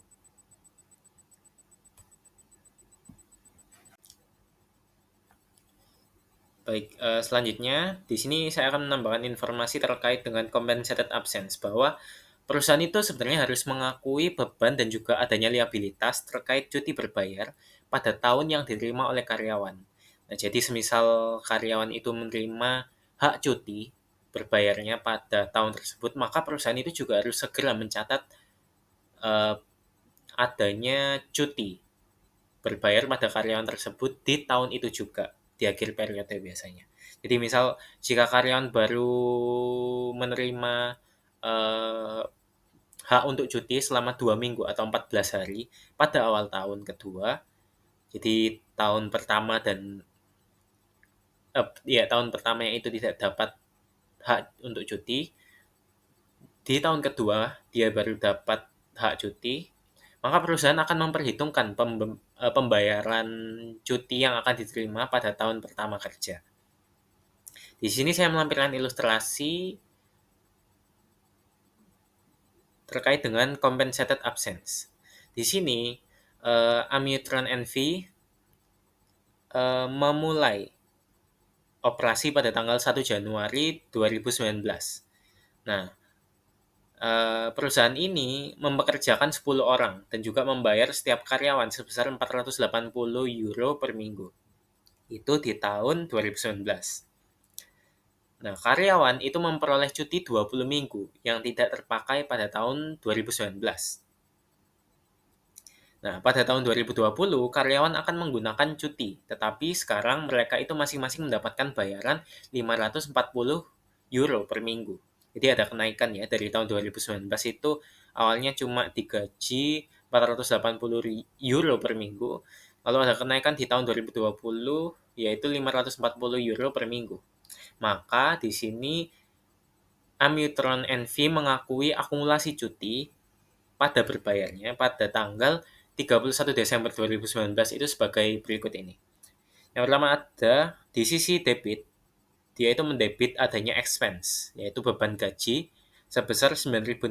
A: Baik, selanjutnya di sini saya akan menambahkan informasi terkait dengan compensated absence bahwa perusahaan itu sebenarnya harus mengakui beban dan juga adanya liabilitas terkait cuti berbayar pada tahun yang diterima oleh karyawan. Nah, jadi semisal karyawan itu menerima hak cuti berbayarnya pada tahun tersebut, maka perusahaan itu juga harus segera mencatat adanya cuti berbayar pada karyawan tersebut di tahun itu juga, di akhir periode biasanya. Jadi misal jika karyawan baru menerima hak untuk cuti selama 2 minggu atau 14 hari pada awal tahun kedua, jadi tahun pertama tahun pertama yang itu tidak dapat hak untuk cuti, di tahun kedua dia baru dapat hak cuti, maka perusahaan akan memperhitungkan pembayaran cuti yang akan diterima pada tahun pertama kerja. Di sini saya melampirkan ilustrasi terkait dengan compensated absence. Di sini, Amitron NV memulai operasi pada tanggal 1 Januari 2019. Nah, perusahaan ini mempekerjakan 10 orang dan juga membayar setiap karyawan sebesar 480 euro per minggu. Itu di tahun 2019. Nah, karyawan itu memperoleh cuti 20 minggu yang tidak terpakai pada tahun 2019. Nah, pada tahun 2020, karyawan akan menggunakan cuti, tetapi sekarang mereka itu masing-masing mendapatkan bayaran 540 euro per minggu. Jadi ada kenaikan ya, dari tahun 2019 itu awalnya cuma digaji 480 euro per minggu, lalu ada kenaikan di tahun 2020 yaitu 540 euro per minggu. Maka di sini Amitron NV mengakui akumulasi cuti pada berbayarnya pada tanggal 31 Desember 2019 itu sebagai berikut ini. Yang pertama ada di sisi debit, dia itu mendebit adanya expense, yaitu beban gaji sebesar 9.600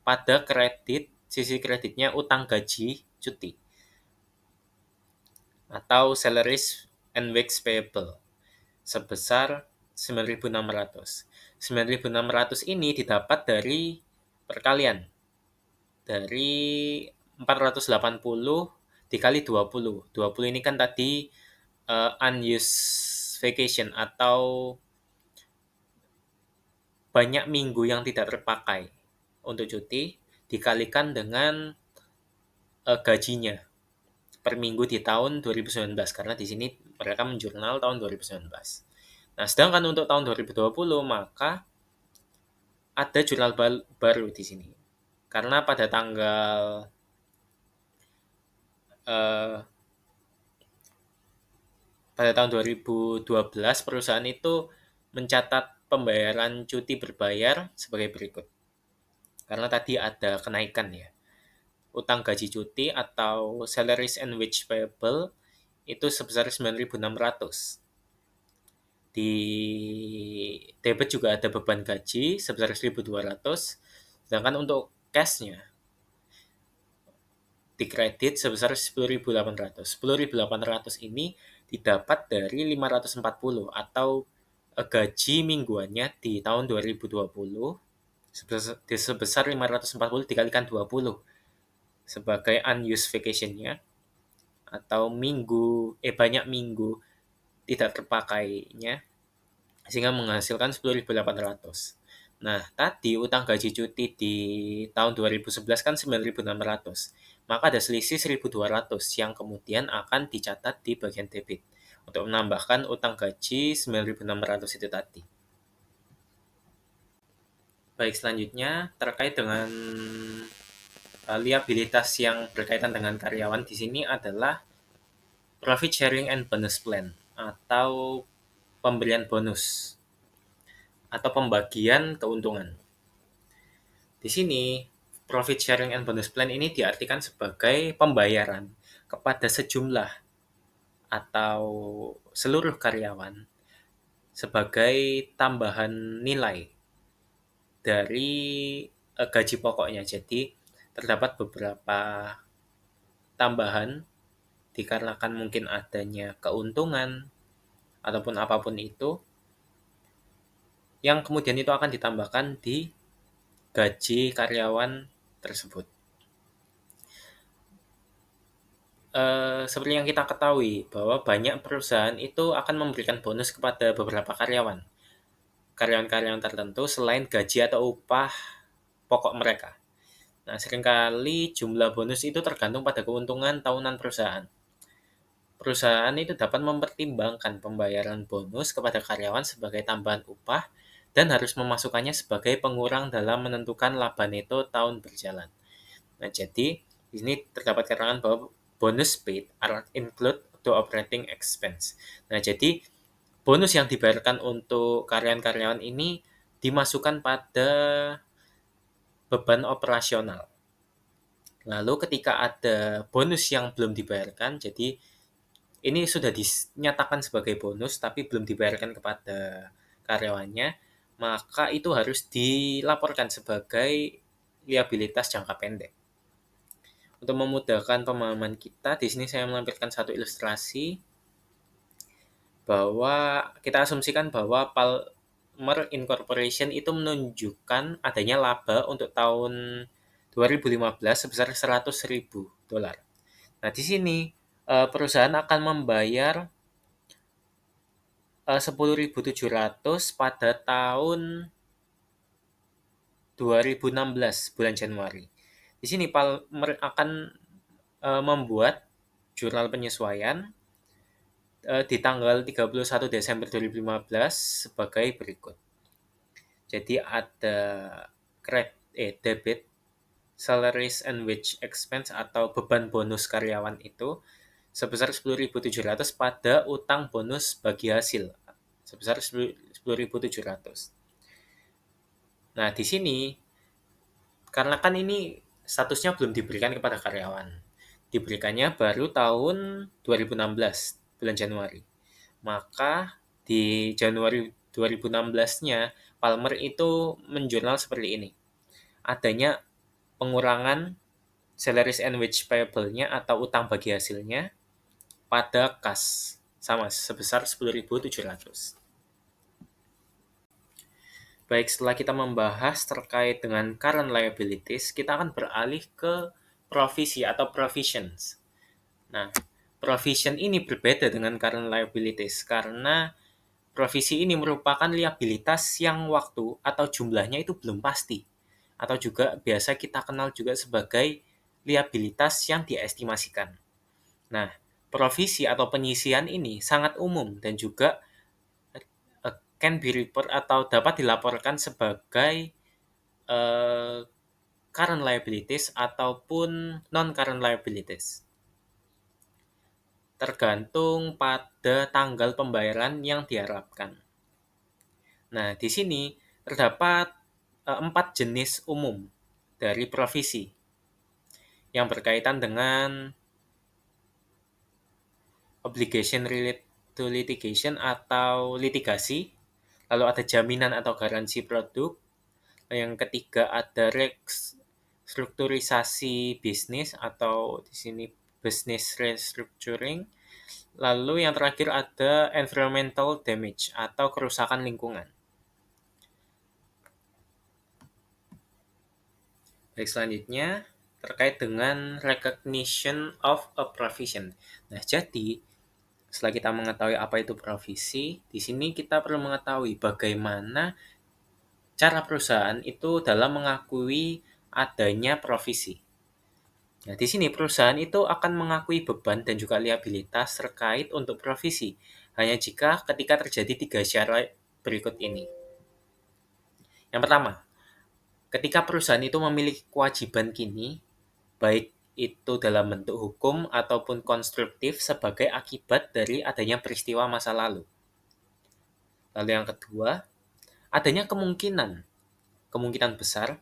A: pada kredit, sisi kreditnya utang gaji cuti atau salaries and wage payable sebesar 9.600. 9.600 ini didapat dari perkalian dari 480 dikali 20. 20 ini kan tadi unused vacation atau banyak minggu yang tidak terpakai untuk cuti dikalikan dengan gajinya per minggu di tahun 2019 karena di sini mereka menjurnal tahun 2019. Nah, sedangkan untuk tahun 2020 maka ada jurnal baru di sini. Karena pada tanggal pada tahun 2012 perusahaan itu mencatat pembayaran cuti berbayar sebagai berikut. Karena tadi ada kenaikan ya. Utang gaji cuti atau salaries and wage payable itu sebesar 9.600. Di debit juga ada beban gaji sebesar 1.200. Sedangkan untuk cash-nya di kredit sebesar 10.800. 10.800 ini didapat dari 540 atau gaji mingguannya di tahun 2020 sebesar 540 dikalikan 20 sebagai unused vacation-nya atau banyak minggu tidak terpakainya sehingga menghasilkan 10.800. Nah, tadi utang gaji cuti di tahun 2011 kan 9.600. Maka ada selisih 1.200 yang kemudian akan dicatat di bagian debit untuk menambahkan utang gaji 9.600 itu tadi. Baik, selanjutnya terkait dengan liabilitas yang berkaitan dengan karyawan di sini adalah profit sharing and bonus plan atau pemberian bonus atau pembagian keuntungan. Di sini, profit sharing and bonus plan ini diartikan sebagai pembayaran kepada sejumlah atau seluruh karyawan sebagai tambahan nilai dari gaji pokoknya. Jadi, terdapat beberapa tambahan dikarenakan mungkin adanya keuntungan ataupun apapun itu yang kemudian itu akan ditambahkan di gaji karyawan tersebut. Seperti yang kita ketahui bahwa banyak perusahaan itu akan memberikan bonus kepada beberapa karyawan tertentu selain gaji atau upah pokok mereka. Nah, seringkali jumlah bonus itu tergantung pada keuntungan tahunan perusahaan. Perusahaan itu dapat mempertimbangkan pembayaran bonus kepada karyawan sebagai tambahan upah dan harus memasukkannya sebagai pengurang dalam menentukan laba neto tahun berjalan. Nah, jadi di sini terdapat keterangan bahwa bonus paid are include to operating expense. Nah, jadi bonus yang dibayarkan untuk karyawan-karyawan ini dimasukkan pada beban operasional. Lalu ketika ada bonus yang belum dibayarkan, jadi ini sudah dinyatakan sebagai bonus tapi belum dibayarkan kepada karyawannya, maka itu harus dilaporkan sebagai liabilitas jangka pendek. Untuk memudahkan pemahaman kita, di sini saya melampirkan satu ilustrasi bahwa kita asumsikan bahwa Palmer Incorporation itu menunjukkan adanya laba untuk tahun 2015 sebesar $100.000. Nah, di sini perusahaan akan membayar 10.700 pada tahun 2016 bulan Januari. Di sini Palmer akan membuat jurnal penyesuaian di tanggal 31 Desember 2015 sebagai berikut. Jadi ada debit salaries and wage expense atau beban bonus karyawan itu sebesar 10.700 pada utang bonus bagi hasil sebesar 10.700. Nah, di sini karena kan ini statusnya belum diberikan kepada karyawan. Diberikannya baru tahun 2016 bulan Januari. Maka di Januari 2016-nya Palmer itu menjurnal seperti ini. Adanya pengurangan salaries and wage payable-nya atau utang bagi hasilnya pada kas sama sebesar 10.700. Baik, setelah kita membahas terkait dengan current liabilities, kita akan beralih ke provisi atau provisions. Nah, provision ini berbeda dengan current liabilities karena provisi ini merupakan liabilitas yang waktu atau jumlahnya itu belum pasti, atau juga biasa kita kenal juga sebagai liabilitas yang diestimasikan. Nah, provisi atau penyisian ini sangat umum dan juga can be report atau dapat dilaporkan sebagai current liabilities ataupun non-current liabilities. Tergantung pada tanggal pembayaran yang diharapkan. Nah, di sini terdapat 4 jenis umum dari provisi yang berkaitan dengan obligation related to litigation atau litigasi, lalu ada jaminan atau garansi produk, yang ketiga ada restrukturisasi bisnis atau di sini business restructuring, lalu yang terakhir ada environmental damage atau kerusakan lingkungan. Baik, selanjutnya terkait dengan recognition of a provision. Nah, jadi setelah kita mengetahui apa itu provisi, di sini kita perlu mengetahui bagaimana cara perusahaan itu dalam mengakui adanya provisi. Nah, di sini perusahaan itu akan mengakui beban dan juga liabilitas terkait untuk provisi hanya jika ketika terjadi 3 syarat berikut ini. Yang pertama, ketika perusahaan itu memiliki kewajiban kini, baik itu dalam bentuk hukum ataupun konstruktif sebagai akibat dari adanya peristiwa masa lalu. Lalu yang kedua, adanya kemungkinan besar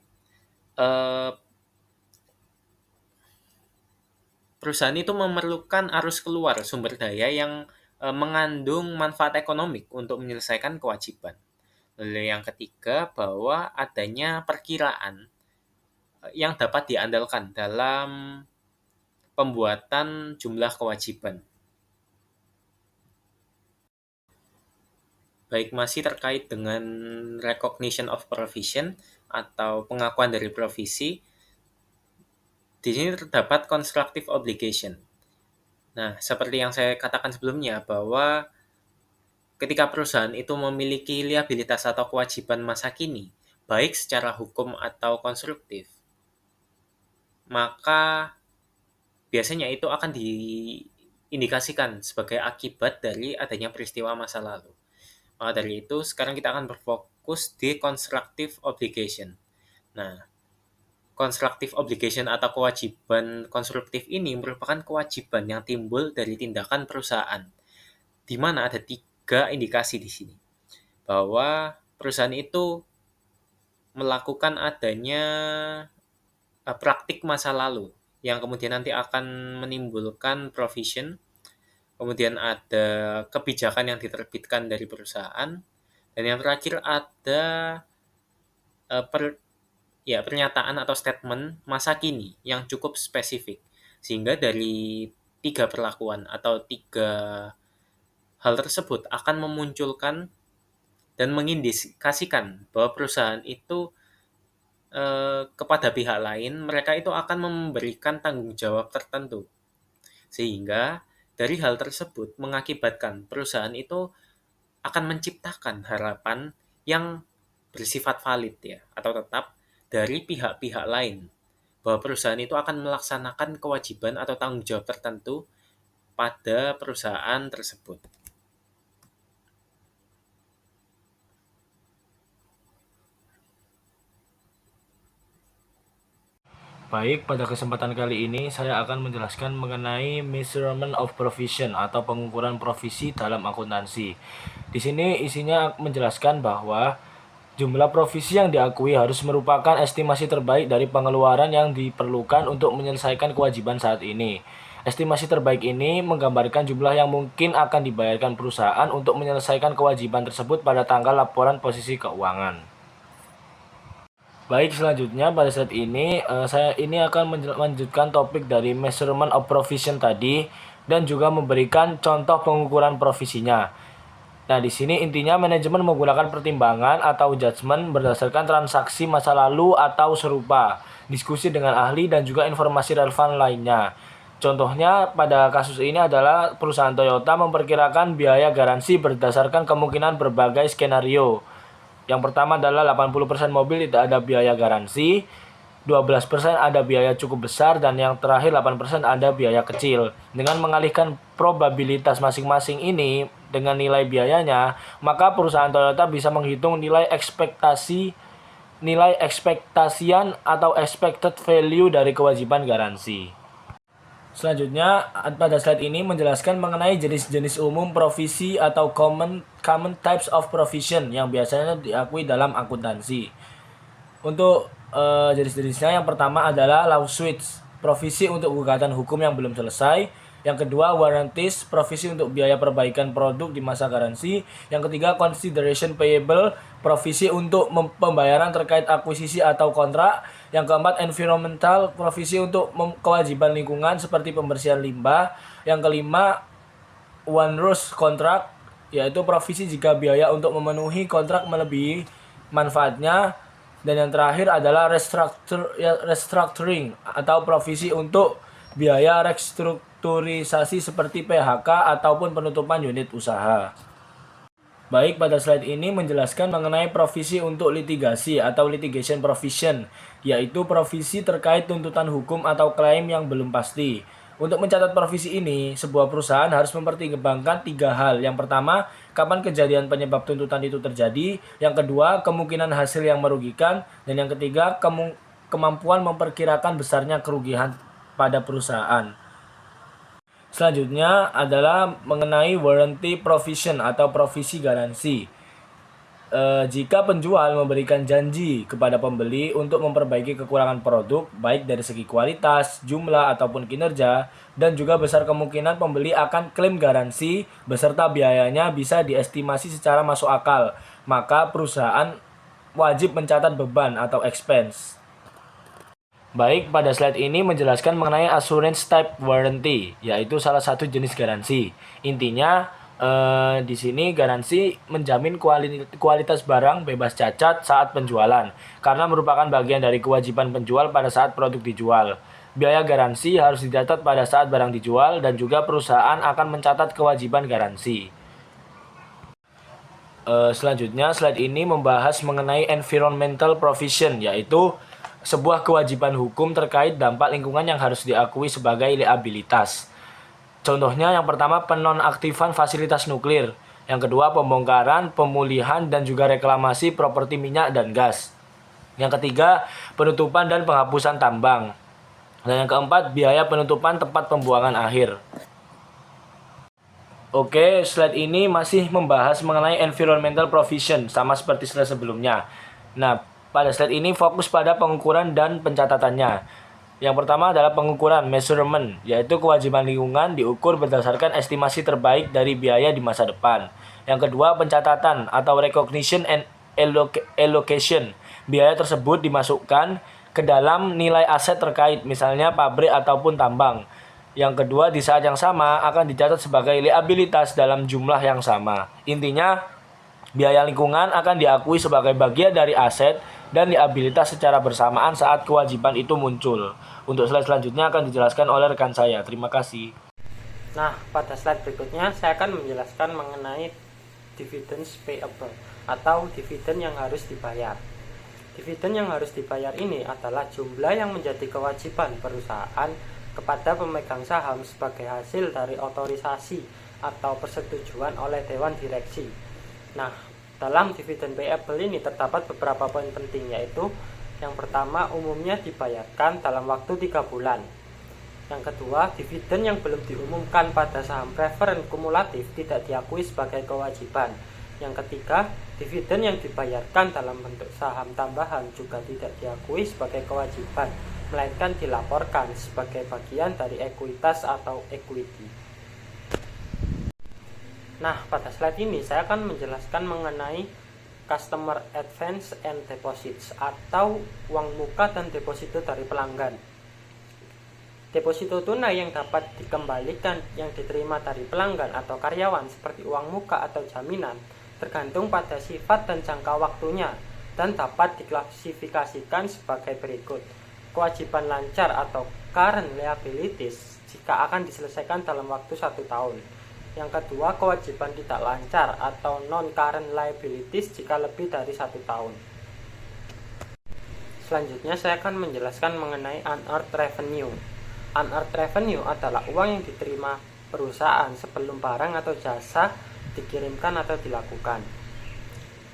A: perusahaan itu memerlukan arus keluar sumber daya yang mengandung manfaat ekonomik untuk menyelesaikan kewajiban. Lalu yang ketiga, bahwa adanya perkiraan yang dapat diandalkan dalam pembuatan jumlah kewajiban. Baik, masih terkait dengan recognition of provision atau pengakuan dari provisi, di sini terdapat constructive obligation. Nah, seperti yang saya katakan sebelumnya, bahwa ketika perusahaan itu memiliki liabilitas atau kewajiban masa kini, baik secara hukum atau konstruktif, maka biasanya itu akan diindikasikan sebagai akibat dari adanya peristiwa masa lalu. Maka dari itu, sekarang kita akan berfokus di constructive obligation. Nah, constructive obligation atau kewajiban konstruktif ini merupakan kewajiban yang timbul dari tindakan perusahaan, di mana ada 3 indikasi di sini. Bahwa perusahaan itu melakukan adanya praktik masa lalu yang kemudian nanti akan menimbulkan provision, kemudian ada kebijakan yang diterbitkan dari perusahaan, dan yang terakhir ada pernyataan atau statement masa kini yang cukup spesifik. Sehingga dari 3 perlakuan atau 3 hal tersebut akan memunculkan dan mengindikasikan bahwa perusahaan itu kepada pihak lain, mereka itu akan memberikan tanggung jawab tertentu. Sehingga dari hal tersebut mengakibatkan perusahaan itu akan menciptakan harapan yang bersifat valid ya, atau tetap dari pihak-pihak lain, bahwa perusahaan itu akan melaksanakan kewajiban atau tanggung jawab tertentu pada perusahaan tersebut.
F: Baik, pada kesempatan kali ini saya akan menjelaskan mengenai measurement of provision atau pengukuran provisi dalam akuntansi. Di sini isinya menjelaskan bahwa jumlah provisi yang diakui harus merupakan estimasi terbaik dari pengeluaran yang diperlukan untuk menyelesaikan kewajiban saat ini. Estimasi terbaik ini menggambarkan jumlah yang mungkin akan dibayarkan perusahaan untuk menyelesaikan kewajiban tersebut pada tanggal laporan posisi keuangan. Baik, selanjutnya pada saat ini saya akan melanjutkan topik dari measurement of provision tadi dan juga memberikan contoh pengukuran provisinya. Nah, di sini intinya manajemen menggunakan pertimbangan atau judgement berdasarkan transaksi masa lalu atau serupa, diskusi dengan ahli dan juga informasi relevan lainnya. Contohnya pada kasus ini adalah perusahaan Toyota memperkirakan biaya garansi berdasarkan kemungkinan berbagai skenario. Yang pertama adalah 80% mobil tidak ada biaya garansi, 12% ada biaya cukup besar, dan yang terakhir 8% ada biaya kecil. Dengan mengalihkan probabilitas masing-masing ini dengan nilai biayanya, maka perusahaan Toyota bisa menghitung nilai ekspektasian atau expected value dari kewajiban garansi. Selanjutnya, pada slide ini menjelaskan mengenai jenis-jenis umum provisi atau common types of provision yang biasanya diakui dalam akuntansi. Untuk jenis-jenisnya, yang pertama adalah lawsuits, provisi untuk gugatan hukum yang belum selesai. Yang kedua, warranties, provisi untuk biaya perbaikan produk di masa garansi. Yang ketiga, consideration payable, provisi untuk pembayaran terkait akuisisi atau kontrak. Yang keempat, environmental, provisi untuk kewajiban lingkungan seperti pembersihan limbah. Yang kelima, onerous contract, yaitu provisi jika biaya untuk memenuhi kontrak melebihi manfaatnya. Dan yang terakhir adalah restructuring atau provisi untuk biaya restrukturisasi seperti PHK ataupun penutupan unit usaha. Baik, pada slide ini menjelaskan mengenai provisi untuk litigasi atau litigation provision, yaitu provisi terkait tuntutan hukum atau klaim yang belum pasti. Untuk mencatat provisi ini, sebuah perusahaan harus mempertimbangkan 3 hal. Yang pertama, kapan kejadian penyebab tuntutan itu terjadi. Yang kedua, kemungkinan hasil yang merugikan. Dan yang ketiga, kemampuan memperkirakan besarnya kerugian pada perusahaan. Selanjutnya adalah mengenai warranty provision atau provisi garansi. Jika penjual memberikan janji kepada pembeli untuk memperbaiki kekurangan produk, baik dari segi kualitas, jumlah, ataupun kinerja, dan juga besar kemungkinan pembeli akan klaim garansi beserta biayanya bisa diestimasi secara masuk akal, maka perusahaan wajib mencatat beban atau expense. Baik, pada slide ini menjelaskan mengenai assurance type warranty, yaitu salah satu jenis garansi. Intinya, di sini garansi menjamin kualitas barang bebas cacat saat penjualan, karena merupakan bagian dari kewajiban penjual pada saat produk dijual. Biaya garansi harus dicatat pada saat barang dijual, dan juga perusahaan akan mencatat kewajiban garansi. Selanjutnya, slide ini membahas mengenai environmental provision, yaitu sebuah kewajiban hukum terkait dampak lingkungan yang harus diakui sebagai liabilitas. Contohnya, yang pertama, penonaktifan fasilitas nuklir. Yang kedua, pembongkaran, pemulihan, dan juga reklamasi properti minyak dan gas. Yang ketiga, penutupan dan penghapusan tambang. Dan yang keempat, biaya penutupan tempat pembuangan akhir. Oke, slide ini masih membahas mengenai environmental provision, sama seperti slide sebelumnya. Nah, pada slide ini fokus pada pengukuran dan pencatatannya. Yang pertama adalah pengukuran measurement, yaitu kewajiban lingkungan diukur berdasarkan estimasi terbaik dari biaya di masa depan. Yang kedua, pencatatan atau recognition and allocation. Biaya tersebut dimasukkan ke dalam nilai aset terkait, misalnya pabrik ataupun tambang. Yang kedua, di saat yang sama akan dicatat sebagai liabilitas dalam jumlah yang sama. Intinya, biaya lingkungan akan diakui sebagai bagian dari aset dan liabilitas secara bersamaan saat kewajiban itu muncul. Untuk slide selanjutnya akan dijelaskan oleh rekan saya. Terima kasih.
D: Nah, pada slide berikutnya saya akan menjelaskan mengenai dividends payable atau dividen yang harus dibayar. Dividen yang harus dibayar ini adalah jumlah yang menjadi kewajiban perusahaan kepada pemegang saham sebagai hasil dari otorisasi atau persetujuan oleh dewan direksi. Nah, dalam dividen payable ini terdapat beberapa poin penting, yaitu yang pertama, umumnya dibayarkan dalam waktu 3 bulan. Yang kedua, dividen yang belum diumumkan pada saham preferen kumulatif tidak diakui sebagai kewajiban. Yang ketiga, dividen yang dibayarkan dalam bentuk saham tambahan juga tidak diakui sebagai kewajiban, melainkan dilaporkan sebagai bagian dari ekuitas atau equity. Nah, pada slide ini saya akan menjelaskan mengenai customer advance and deposits atau uang muka dan deposito dari pelanggan. Deposito tunai yang dapat dikembalikan yang diterima dari pelanggan atau karyawan seperti uang muka atau jaminan tergantung pada sifat dan jangka waktunya dan dapat diklasifikasikan sebagai berikut. Kewajiban lancar atau current liabilities jika akan diselesaikan dalam waktu 1 tahun. Yang kedua, kewajiban tidak lancar atau non-current liabilities jika lebih dari 1 tahun. Selanjutnya saya akan menjelaskan mengenai unearned revenue. Unearned revenue adalah uang yang diterima perusahaan sebelum barang atau jasa dikirimkan atau dilakukan.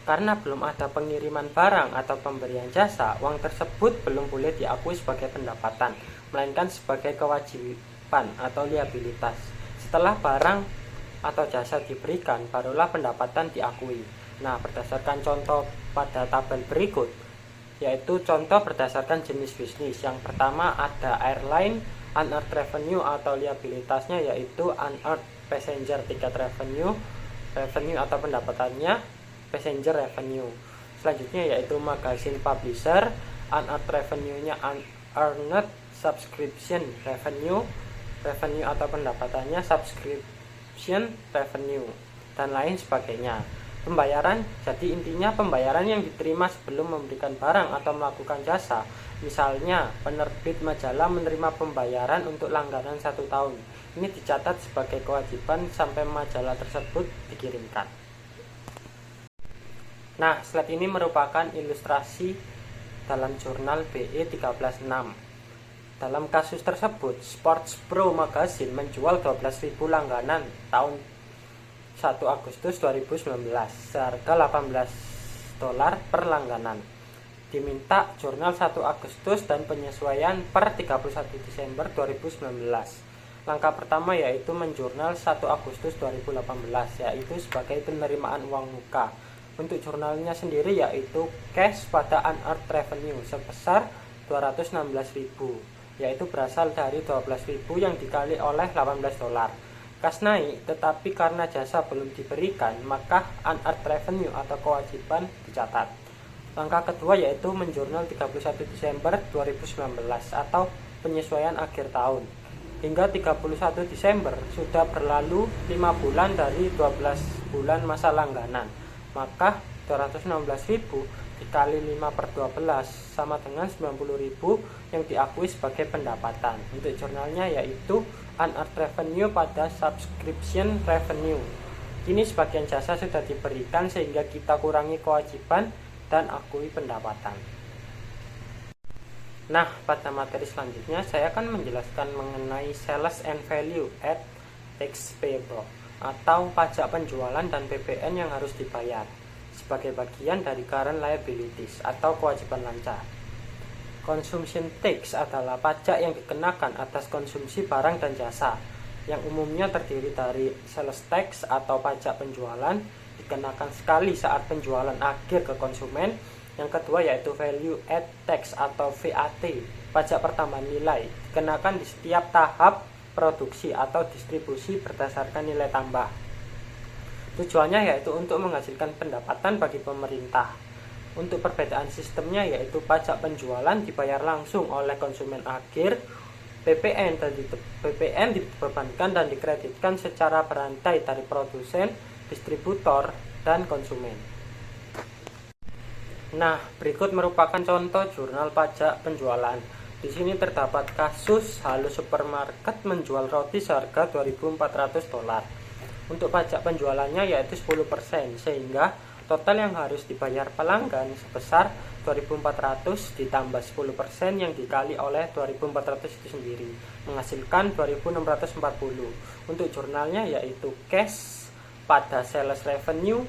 D: Karena belum ada pengiriman barang atau pemberian jasa, uang tersebut belum boleh diakui sebagai pendapatan, melainkan sebagai kewajiban atau liabilitas. Setelah barang atau jasa diberikan, barulah pendapatan diakui. Nah, berdasarkan contoh pada tabel berikut, yaitu contoh berdasarkan jenis bisnis. Yang pertama ada airline, unearned revenue atau liabilitasnya yaitu unearned passenger ticket revenue atau pendapatannya passenger revenue. Selanjutnya yaitu magazine publisher, unearned revenue-nya unearned subscription revenue atau pendapatannya subscription revenue, dan lain sebagainya. Pembayaran, jadi intinya pembayaran yang diterima sebelum memberikan barang atau melakukan jasa. Misalnya, penerbit majalah menerima pembayaran untuk langganan 1 tahun. Ini dicatat sebagai kewajiban sampai majalah tersebut dikirimkan. Nah, slide ini merupakan ilustrasi dalam jurnal BE 13/6. Dalam kasus tersebut, Sports Pro Magazine menjual 12.000 langganan tahun 1 Agustus 2019 seharga $18 per langganan. Diminta jurnal 1 Agustus dan penyesuaian per 31 Desember 2019. Langkah pertama yaitu menjurnal 1 Agustus 2018, yaitu sebagai penerimaan uang muka. Untuk jurnalnya sendiri yaitu cash pada unearned revenue sebesar 216.000, yaitu berasal dari 12.000 yang dikali oleh $18. Kas naik, tetapi karena jasa belum diberikan, maka unearned revenue atau kewajiban dicatat. Langkah kedua yaitu menjurnal 31 Desember 2019 atau penyesuaian akhir tahun. Hingga 31 Desember sudah berlalu 5 bulan dari 12 bulan masa langganan. Maka 216.000 dikali 5/12 sama dengan 90.000 yang diakui sebagai pendapatan. Untuk jurnalnya yaitu unearned revenue pada subscription revenue. Kini sebagian jasa sudah diberikan sehingga kita kurangi kewajiban dan akui pendapatan. Nah, pada materi selanjutnya saya akan menjelaskan mengenai sales and value add tax payable atau pajak penjualan dan PPN yang harus dibayar sebagai bagian dari current liabilities atau kewajiban lancar. Consumption tax adalah pajak yang dikenakan atas konsumsi barang dan jasa, yang umumnya terdiri dari sales tax atau pajak penjualan, dikenakan sekali saat penjualan akhir ke konsumen, Yang kedua yaitu value add tax atau VAT, pajak pertambahan nilai, dikenakan di setiap tahap produksi atau distribusi berdasarkan nilai tambah. Tujuannya yaitu untuk menghasilkan pendapatan bagi pemerintah. Untuk perbedaan sistemnya yaitu pajak penjualan dibayar langsung oleh konsumen akhir, PPN dibebankan dan dikreditkan secara berantai dari produsen, distributor, dan konsumen. Nah, berikut merupakan contoh jurnal pajak penjualan. Di sini terdapat kasus Halo Supermarket menjual roti seharga $2.400. Untuk pajak penjualannya yaitu 10%, sehingga total yang harus dibayar pelanggan sebesar 2.400 ditambah 10% yang dikali oleh 2.400 itu sendiri, menghasilkan 2.640. Untuk jurnalnya yaitu cash pada sales revenue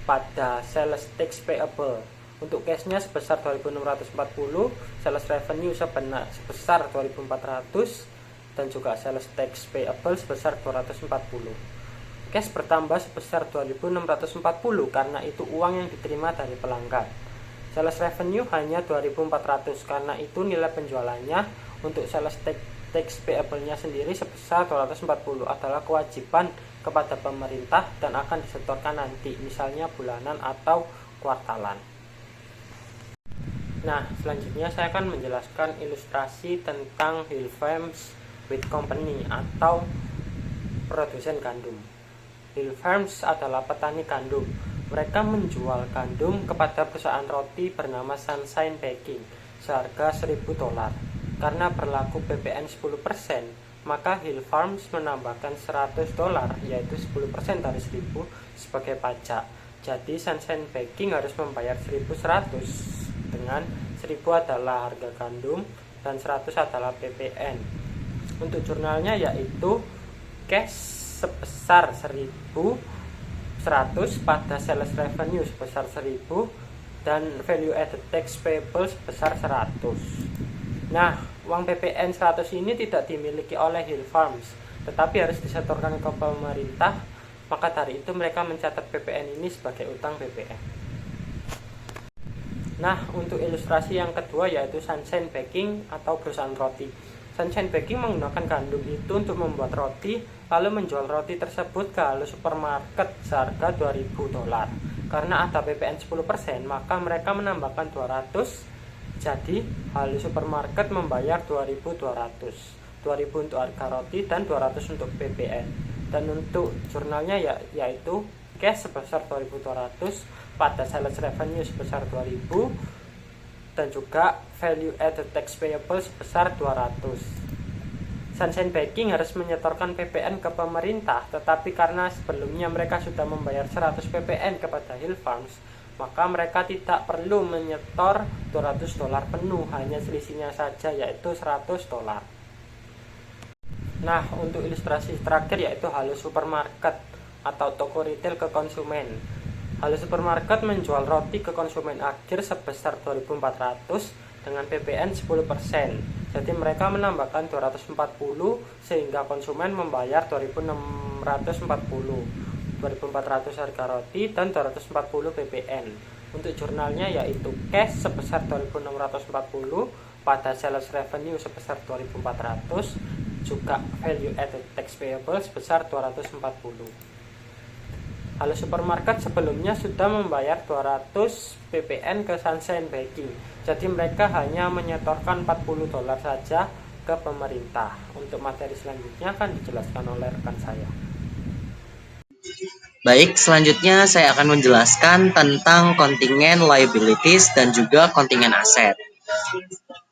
D: pada sales tax payable. Untuk cashnya sebesar 2.640, sales revenue sebesar 2.400, dan juga sales tax payable sebesar 240. Cash bertambah sebesar 2.640 karena itu uang yang diterima dari pelanggan. Sales revenue hanya 2.400 karena itu nilai penjualannya. Untuk sales tax payable-nya sendiri sebesar 240 adalah kewajiban kepada pemerintah dan akan disetorkan nanti, misalnya bulanan atau kuartalan. Nah, selanjutnya saya akan menjelaskan ilustrasi tentang Hill Farms Wheat Company atau produsen gandum. Hill Farms adalah petani gandum. Mereka menjual gandum kepada perusahaan roti bernama Sunshine Baking seharga $1.000. Karena berlaku PPN 10%, maka Hill Farms menambahkan $100, yaitu 10% dari 1.000 sebagai pajak. Jadi Sunshine Baking harus membayar 1.100, dengan 1.000 adalah harga gandum dan 100 adalah PPN. Untuk jurnalnya yaitu cash sebesar 1.100 pada sales revenue sebesar 1.000 dan value added tax payable sebesar 100. Nah, uang PPN 100 ini tidak dimiliki oleh Hill Farms, tetapi harus disetorkan ke pemerintah. Maka dari itu mereka mencatat PPN ini sebagai utang PPN. Nah, untuk ilustrasi yang kedua yaitu Sunshine Baking atau perusahaan roti. Sunshine Baking menggunakan gandum itu untuk membuat roti, lalu menjual roti tersebut ke Halo Supermarket seharga $2.000. Karena ada PPN 10%, maka mereka menambahkan 200. Jadi, Halo Supermarket membayar 2.200. 2.000 untuk harga roti dan 200 untuk PPN. Dan untuk jurnalnya yaitu cash sebesar 2.200, pada sales revenue sebesar 2.000, dan juga value added tax payable sebesar 200. Sunshine Baking harus menyetorkan PPN ke pemerintah, tetapi karena sebelumnya mereka sudah membayar 100 PPN kepada Hill Farms, maka mereka tidak perlu menyetor $200 penuh, hanya selisihnya saja yaitu $100. Nah, untuk ilustrasi terakhir yaitu Halo Supermarket atau toko retail ke konsumen. Halo Supermarket menjual roti ke konsumen akhir sebesar 2.400 dengan PPN 10%. Jadi mereka menambahkan 240 sehingga konsumen membayar 2.640. 2.400 harga roti dan 240 PPN. Untuk jurnalnya yaitu cash sebesar 2.640, pada sales revenue sebesar 2.400, juga value added tax payable sebesar 240. Halo Supermarket sebelumnya sudah membayar 200 PPN ke Sunshine Baking. Jadi mereka hanya menyetorkan $40 saja ke pemerintah. Untuk materi selanjutnya akan dijelaskan oleh rekan saya.
B: Baik, selanjutnya saya akan menjelaskan tentang kontingen liabilities dan juga kontingen aset.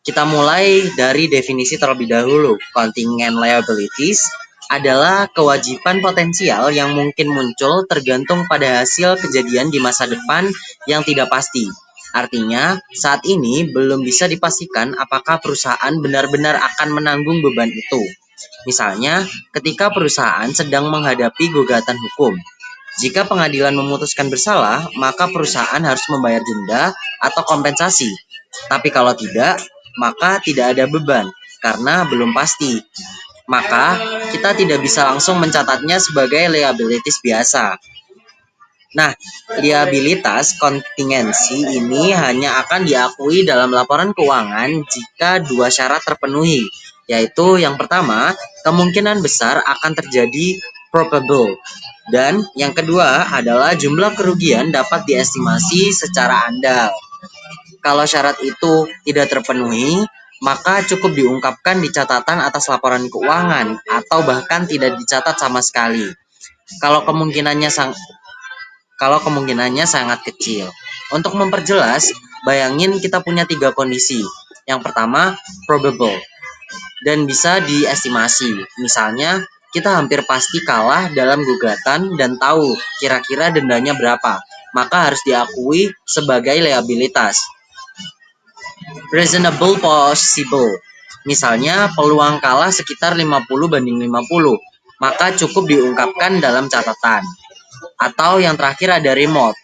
B: Kita mulai dari definisi terlebih dahulu. Kontingen liabilities adalah kewajiban potensial yang mungkin muncul tergantung pada hasil kejadian di masa depan yang tidak pasti. Artinya, saat ini belum bisa dipastikan apakah perusahaan benar-benar akan menanggung beban itu. Misalnya, ketika perusahaan sedang menghadapi gugatan hukum. Jika pengadilan memutuskan bersalah, maka perusahaan harus membayar denda atau kompensasi. Tapi kalau tidak, maka tidak ada beban karena belum pasti. Maka kita tidak bisa langsung mencatatnya sebagai liabilities biasa. Nah, liabilitas kontingensi ini hanya akan diakui dalam laporan keuangan jika dua syarat terpenuhi, yaitu yang pertama, kemungkinan besar akan terjadi probable, dan yang kedua adalah jumlah kerugian dapat diestimasi secara andal. Kalau syarat itu tidak terpenuhi, maka cukup diungkapkan di catatan atas laporan keuangan atau bahkan tidak dicatat sama sekali. Kalau kemungkinannya sangat kecil. Untuk memperjelas, bayangin kita punya 3 kondisi. Yang pertama, probable, dan bisa diestimasi. Misalnya, kita hampir pasti kalah dalam gugatan dan tahu kira-kira dendanya berapa, maka harus diakui sebagai liabilitas. Reasonable possible. Misalnya, peluang kalah sekitar 50-50, maka cukup diungkapkan dalam catatan. Atau yang terakhir ada remote.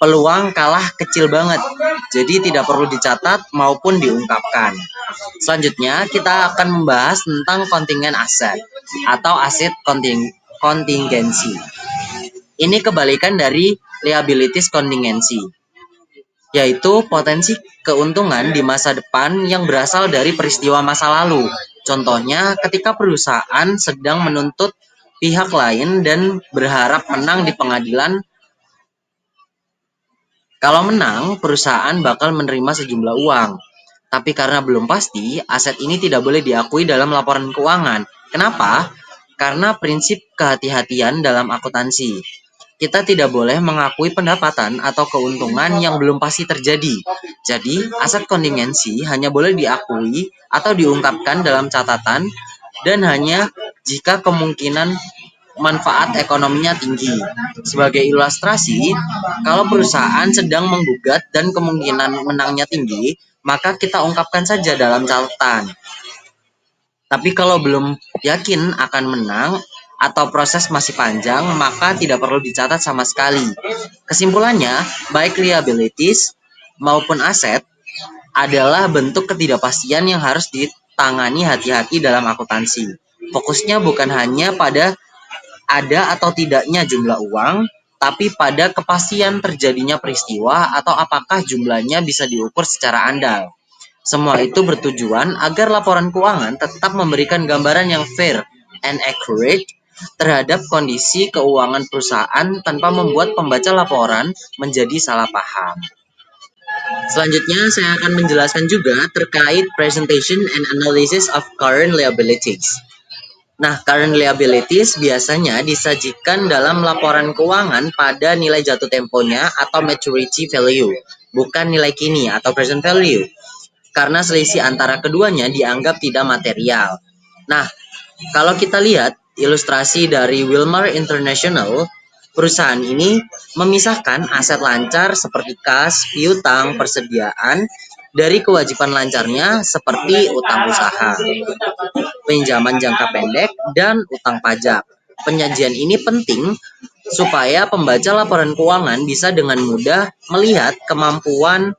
B: Peluang kalah kecil banget, jadi tidak perlu dicatat maupun diungkapkan. Selanjutnya, kita akan membahas tentang kontingen aset atau aset kontingensi. Ini kebalikan dari liabilities kontingensi, yaitu potensi keuntungan di masa depan yang berasal dari peristiwa masa lalu. Contohnya, ketika perusahaan sedang menuntut pihak lain dan berharap menang di pengadilan. Kalau menang, perusahaan bakal menerima sejumlah uang. Tapi karena belum pasti, aset ini tidak boleh diakui dalam laporan keuangan. Kenapa? Karena prinsip kehati-hatian dalam akuntansi. Kita tidak boleh mengakui pendapatan atau keuntungan yang belum pasti terjadi. Jadi, aset kontingensi hanya boleh diakui atau diungkapkan dalam catatan dan hanya jika kemungkinan manfaat ekonominya tinggi. Sebagai ilustrasi, kalau perusahaan sedang menggugat dan kemungkinan menangnya tinggi, maka kita ungkapkan saja dalam catatan. Tapi kalau belum yakin akan menang atau proses masih panjang, maka tidak perlu dicatat sama sekali. Kesimpulannya, baik liabilities maupun aset adalah bentuk ketidakpastian yang harus ditangani hati-hati dalam akuntansi. Fokusnya bukan hanya pada ada atau tidaknya jumlah uang, tapi pada kepastian terjadinya peristiwa atau apakah jumlahnya bisa diukur secara andal. Semua itu bertujuan agar laporan keuangan tetap memberikan gambaran yang fair and accurate terhadap kondisi keuangan perusahaan tanpa membuat pembaca laporan menjadi salah paham. Selanjutnya, saya akan menjelaskan juga terkait presentation and analysis of current liabilities. Nah, current liabilities biasanya disajikan dalam laporan keuangan pada nilai jatuh temponya atau maturity value, bukan nilai kini atau present value, karena selisih antara keduanya dianggap tidak material. Nah, kalau kita lihat ilustrasi dari Wilmar International, perusahaan ini memisahkan aset lancar seperti kas, piutang, persediaan, dari kewajiban lancarnya seperti utang usaha, pinjaman jangka pendek, dan utang pajak. Penyajian ini penting supaya pembaca laporan keuangan bisa dengan mudah melihat kemampuan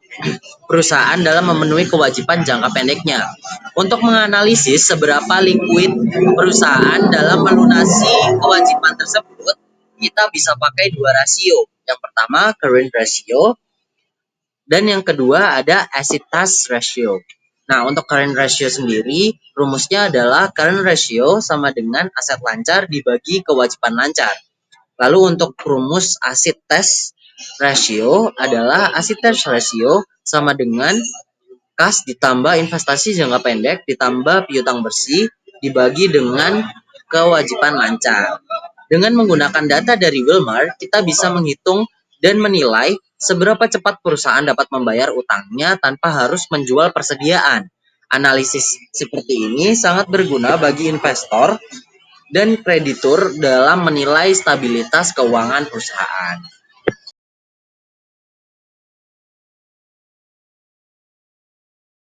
B: perusahaan dalam memenuhi kewajiban jangka pendeknya. Untuk menganalisis seberapa liquid perusahaan dalam melunasi kewajiban tersebut, kita bisa pakai 2 rasio. Yang pertama, current ratio, dan yang kedua ada asset touch ratio. Nah, untuk current ratio sendiri, rumusnya adalah current ratio sama dengan aset lancar dibagi kewajiban lancar. Lalu untuk rumus asset touch ratio adalah asset touch ratio sama dengan kas ditambah investasi jangka pendek ditambah piutang bersih dibagi dengan kewajiban lancar. Dengan menggunakan data dari Wilmar, kita bisa menghitung dan menilai seberapa cepat perusahaan dapat membayar utangnya tanpa harus menjual persediaan. Analisis seperti ini sangat berguna bagi investor dan kreditur dalam menilai stabilitas keuangan perusahaan.